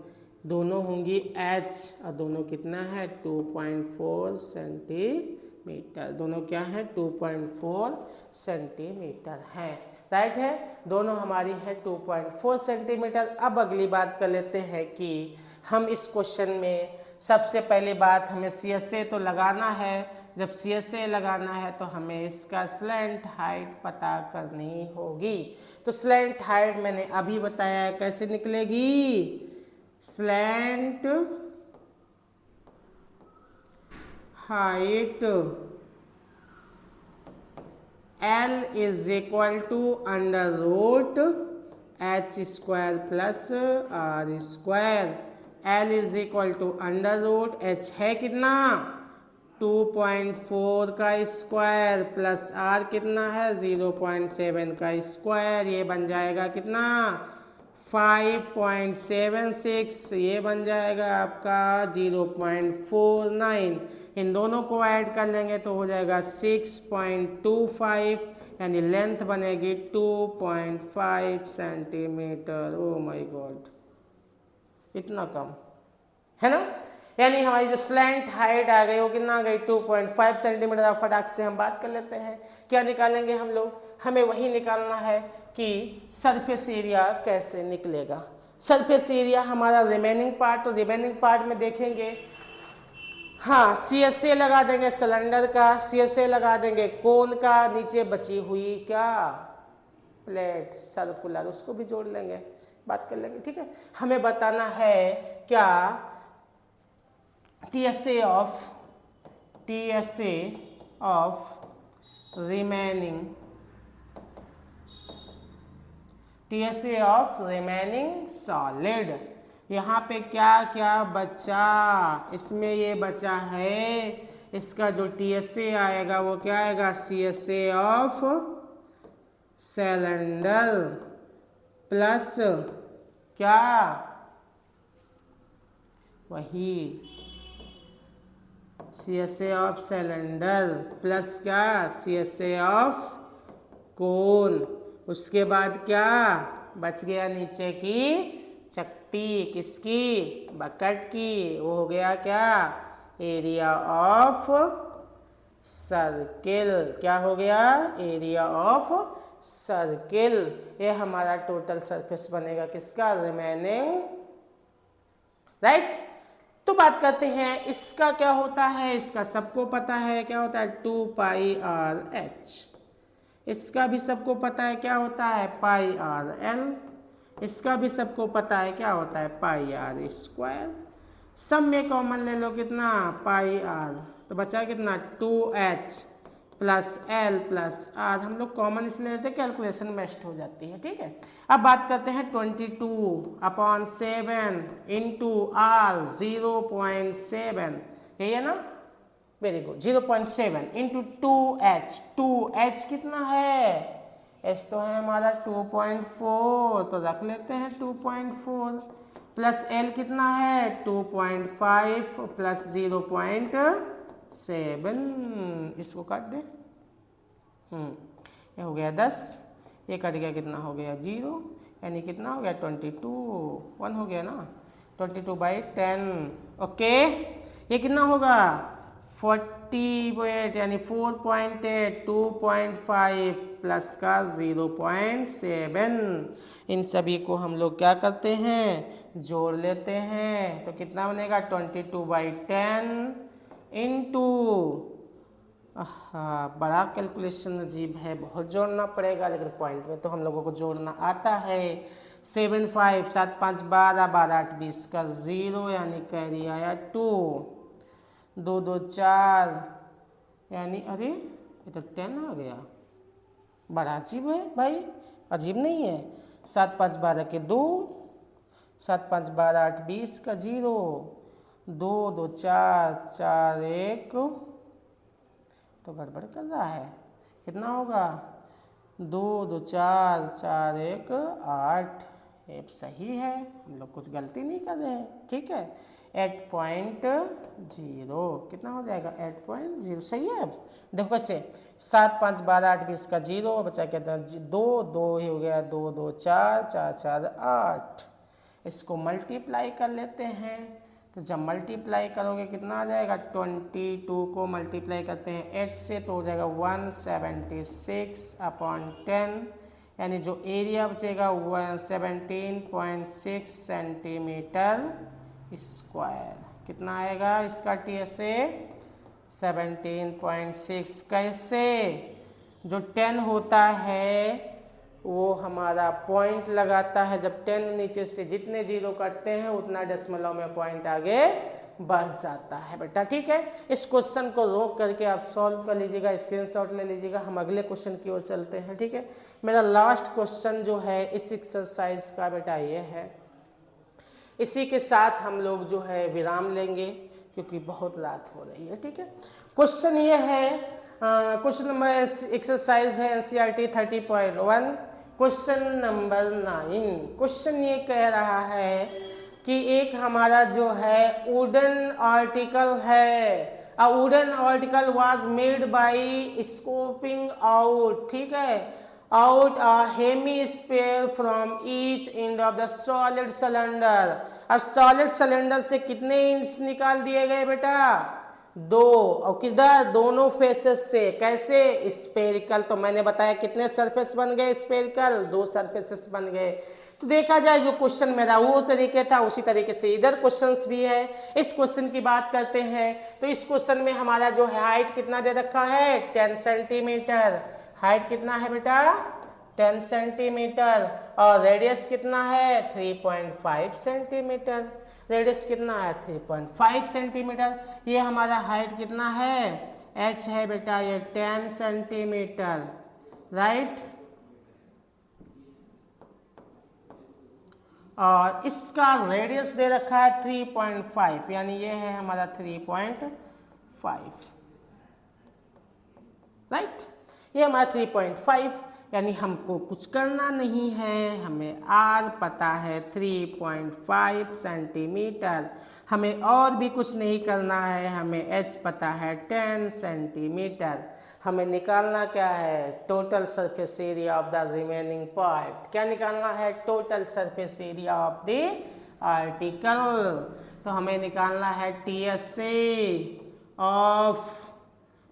दोनों होंगी h, और दोनों कितना है 2.4 सेंटीमीटर। दोनों क्या है 2.4 सेंटीमीटर है, राइट है। दोनों हमारी है 2.4 सेंटीमीटर। अब अगली बात कर लेते हैं कि हम इस क्वेश्चन में सबसे पहली बात हमें CSA तो लगाना है। जब CSA लगाना है तो हमें इसका स्लैंट हाइट पता करनी होगी। तो स्लैंट हाइट मैंने अभी बताया है कैसे निकलेगी, slant height L is equal to √h² plus r²। L is equal to √h है कितना 2.4 का स्क्वायर प्लस r कितना है 0.7 का स्क्वायर। ये बन जाएगा कितना 5.76, ये बन जाएगा आपका 0.49। इन दोनों को ऐड कर लेंगे तो हो जाएगा 6.25, यानी लेंथ बनेगी 2.5 सेंटीमीटर। ओ माय गॉड, इतना कम है ना। यानी हमारी जो स्लैंट हाइट आ गई वो कितना आ गई 2.5 सेंटीमीटर। अब फटाक से हम बात कर लेते हैं क्या निकालेंगे हम लोग, हमें वही निकालना है कि सरफेस एरिया कैसे निकलेगा। सरफेस एरिया हमारा रिमेनिंग पार्ट, तो रिमेनिंग पार्ट में देखेंगे हाँ CSA लगा देंगे सिलेंडर का, CSA लगा देंगे कोन का, नीचे बची हुई क्या प्लेट सर्कुलर उसको भी जोड़ लेंगे, बात कर लेंगे। ठीक है, हमें बताना है क्या TSA ऑफ रिमेनिंग सॉलिड। यहाँ पे क्या क्या बचा, इसमें ये बचा है इसका जो TSA आएगा वो क्या आएगा CSA ऑफ सिलेंडर प्लस क्या वही CSA ऑफ सिलेंडर प्लस क्या CSA ऑफ कोन। उसके बाद क्या बच गया नीचे की चकती, किसकी, बकेट की, वो हो गया क्या, एरिया ऑफ सर्किल। क्या हो गया, एरिया ऑफ सर्किल। ये हमारा टोटल सरफेस बनेगा किसका, रिमेनिंग, राइट। तो बात करते हैं इसका क्या होता है, इसका सबको पता है क्या होता है, 2πr/h। इसका भी सबको पता है क्या होता है, πr/l। इसका भी सबको पता है क्या होता है, πr²। सब में कॉमन ले लो कितना, πr, तो बचा कितना 2h plus l plus r। हम लोग कॉमन इसलिए लेते हैं कैलकुलेशन बेस्ट हो जाती है, ठीक है। अब बात करते हैं 22/7 इंटू r 0.7, यही है ना, very good. 0.7 into 2h, 2h कितना है, h तो है हमारा 2.4, तो रख लेते हैं 2.4, प्लस l कितना है 2.5 प्लस 0.7, इसको काट दे, ये हो गया 10, ये कट गया कितना हो गया 0, यानी कितना हो गया 22, 1 हो गया ना, 22/10। ओके, ये कितना होगा 48, यानी 4.8, 2.5 प्लस का 0.7। इन सभी को हम लोग क्या करते हैं, जोड़ लेते हैं, तो कितना बनेगा 22/10 इंटू, बड़ा कैलकुलेशन अजीब है, बहुत जोड़ना पड़ेगा, लेकिन पॉइंट में तो हम लोगों को जोड़ना आता है। 7 5 7 5 12 12 8 20 का 0, यानी कैरी आया 2, 2 2 4, यानी अरे ये तो 10 आ गया, बड़ा अजीब है भाई, अजीब नहीं है। 7 5 12 के 2, 7 5 12 8 20 का 0, 2 2 4 4 1, तो गड़बड़ कर रहा है, कितना होगा 2 2 4 4 1 8, ये सही है, हम लोग कुछ गलती नहीं कर रहे हैं, ठीक है। 8.0 कितना हो जाएगा 8.0, सही है। अब देखो कैसे, 7 5 12 8 20 का 0, बचा कहता है 2 2 ही हो गया, 2 2 4 4 4 8, इसको मल्टीप्लाई कर लेते हैं, तो जब मल्टीप्लाई करोगे कितना आ जाएगा, 22 को मल्टीप्लाई करते हैं 8 से तो हो जाएगा 176/10, यानी जो एरिया बचेगा 17.6 सेंटीमीटर स्क्वायर। कितना आएगा इसका TSA 17.6। कैसे, जो 10 होता है वो हमारा पॉइंट लगाता है, जब 10 नीचे से जितने जीरो कटते हैं उतना दशमलव में पॉइंट आगे बढ़ जाता है बेटा, ठीक है। इस क्वेश्चन को रोक करके आप सॉल्व कर लीजिएगा, स्क्रीनशॉट ले लीजिएगा, हम अगले क्वेश्चन की ओर चलते हैं, ठीक है। मेरा लास्ट क्वेश्चन जो है इस एक्सरसाइज का बेटा ये है, इसी के साथ हम लोग जो है विराम लेंगे क्योंकि बहुत रात हो रही है, ठीक है। क्वेश्चन ये है, क्वेश्चन नंबर एक्सरसाइज है NCERT 30.1, क्वेश्चन नंबर 9। क्वेश्चन ये कह रहा है कि एक हमारा जो है वुडन आर्टिकल है, a wooden article was made by scoping out, ठीक है, out a hemisphere from each end of the solid cylinder. अब सॉलिड सिलेंडर से कितने इंच निकाल दिए गए बेटा, 2, और किधर, दोनों फेसेस से। कैसे, स्फेरिकल, तो मैंने बताया कितने सरफेस बन गए स्फेरिकल, 2 सरफेसेस बन गए। तो देखा जाए जो क्वेश्चन मेरा वो तरीके था उसी तरीके से इधर क्वेश्चंस भी है। इस क्वेश्चन की बात करते हैं तो इस क्वेश्चन में हमारा जो है हाइट कितना दे रखा है 10 सेंटीमीटर, हाइट कितना है बेटा 10 सेंटीमीटर, और रेडियस कितना है 3.5 सेंटीमीटर, रेडियस कितना है 3.5 सेंटीमीटर। ये हमारा हाइट कितना है h है बेटा ये 10 सेंटीमीटर, राइट। और इसका रेडियस दे रखा है 3.5, यानी ये है हमारा 3.5, राइट। ये हमारा 3.5, यानी हमको कुछ करना नहीं है, हमें R पता है 3.5 सेंटीमीटर, हमें और भी कुछ नहीं करना है, हमें H पता है 10 सेंटीमीटर। हमें निकालना क्या है, total surface area of the remaining part. क्या निकालना है, total surface area of the article. तो हमें निकालना है TSA ऑफ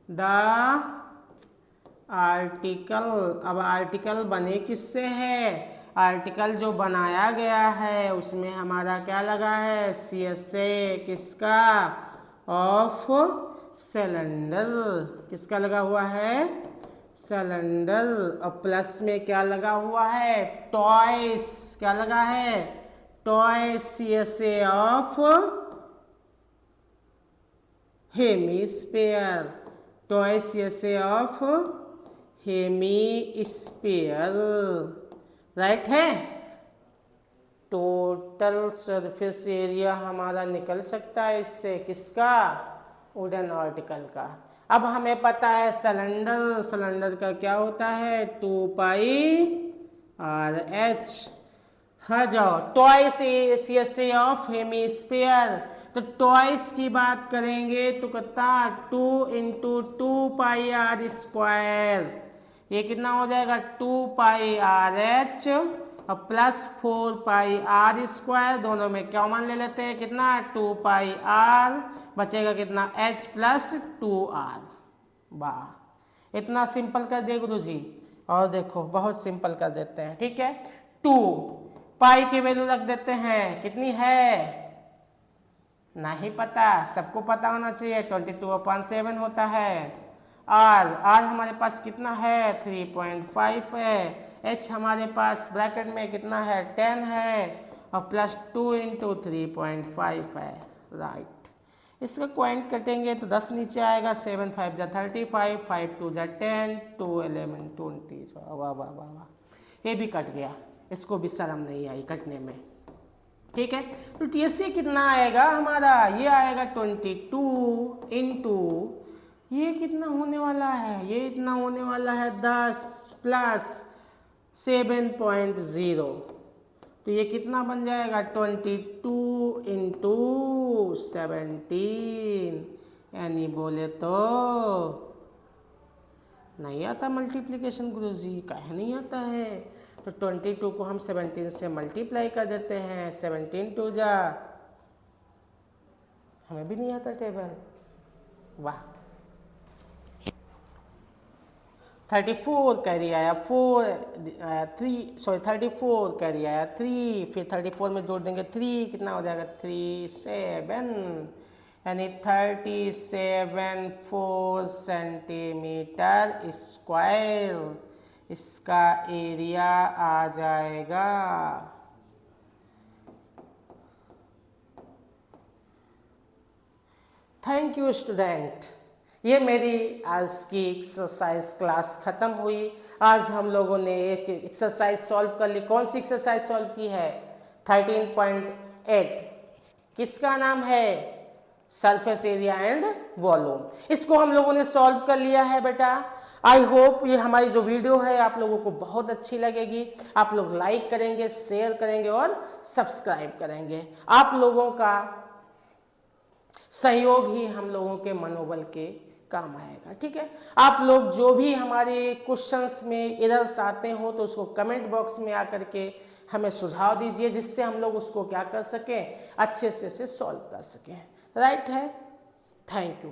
द आर्टिकल। अब आर्टिकल बने किससे है, आर्टिकल जो बनाया गया है उसमें हमारा क्या लगा है, CSA किसका, ऑफ सिलेंडर। किसका लगा हुआ है, सिलेंडर। और प्लस में क्या लगा हुआ है, टॉयस। क्या लगा है, toys CSA of hemisphere, toys CSA of hemisphere, right है। टोटल सरफेस एरिया हमारा निकल सकता है इससे, किसका, वुडन आर्टिकल का। अब हमें पता है सिलेंडर, सिलेंडर का क्या होता है, 2 पाई RH। हाँ जाओ, टॉयस CSA ऑफ हेमीस्फीयर। तो टॉयस की बात करेंगे तो कितना, 2 × 2 पाई R स्क्वायर। ये कितना हो जाएगा, 2 पाई RH और प्लस 4 पाई R स्क्वायर। दोनों में कॉमन ले लेते हैं, कितना, 2 पाई R, बचेगा कितना, H प्लस 2R। वाह, इतना सिंपल कर दिए गुरुजी। और देखो बहुत सिंपल कर देते हैं, ठीक है। 2 पाई की वैल्यू रख देते हैं, कितनी है नहीं पता, सबको पता होना चाहिए, 22/7 होता है। R हमारे पास कितना है, 3.5 है। H हमारे पास ब्रैकेट में कितना है, 10 है, और प्लस 2 × 3.5 है, राइट। इसका क्वाइंट कटेंगे तो 10 नीचे आएगा, 7 5 जा 35, 5 2 जा 10, 2 11 20। वाह वाह वाह वाह, ये भी कट गया, इसको भी शर्म नहीं आई कटने में, ठीक है। तो TSA कितना आएगा हमारा, ये आएगा 22 × ये कितना होने वाला है, ये इतना होने वाला है 10 प्लस 7.0। तो ये कितना बन जाएगा, 22 × 17, यानी बोले तो नहीं आता मल्टीप्लिकेशन गुरुजी, काहे नहीं आता है। तो 22 को हम 17 से मल्टीप्लाई कर देते हैं, 17 2 जा, हमें भी नहीं आता टेबल, वाह। 34 कैरी आया 34 कैरी आया 3, फिर 34 में जोड़ देंगे 3, कितना हो जाएगा, 3 7, यानी 37 सेंटीमीटर स्क्वायर इसका एरिया आ जाएगा। थैंक यू स्टूडेंट, ये मेरी आज की एक्सरसाइज क्लास ख़त्म हुई। आज हम लोगों ने एक एक्सरसाइज सॉल्व कर ली। कौन सी एक्सरसाइज सॉल्व की है, 13.8, किसका नाम है, सरफेस एरिया एंड वॉल्यूम। इसको हम लोगों ने सॉल्व कर लिया है बेटा। आई होप ये हमारी जो वीडियो है आप लोगों को बहुत अच्छी लगेगी। आप लोग लाइक करेंगे, शेयर करेंगे और सब्सक्राइब करेंगे। आप लोगों का सहयोग ही हम लोगों के मनोबल के काम आएगा, ठीक है। आप लोग जो भी हमारे क्वेश्चंस में एरर्स आते हो तो उसको कमेंट बॉक्स में आकर के हमें सुझाव दीजिए, जिससे हम लोग उसको क्या कर सकें, अच्छे से सॉल्व कर सकें, राइट है। Thank you.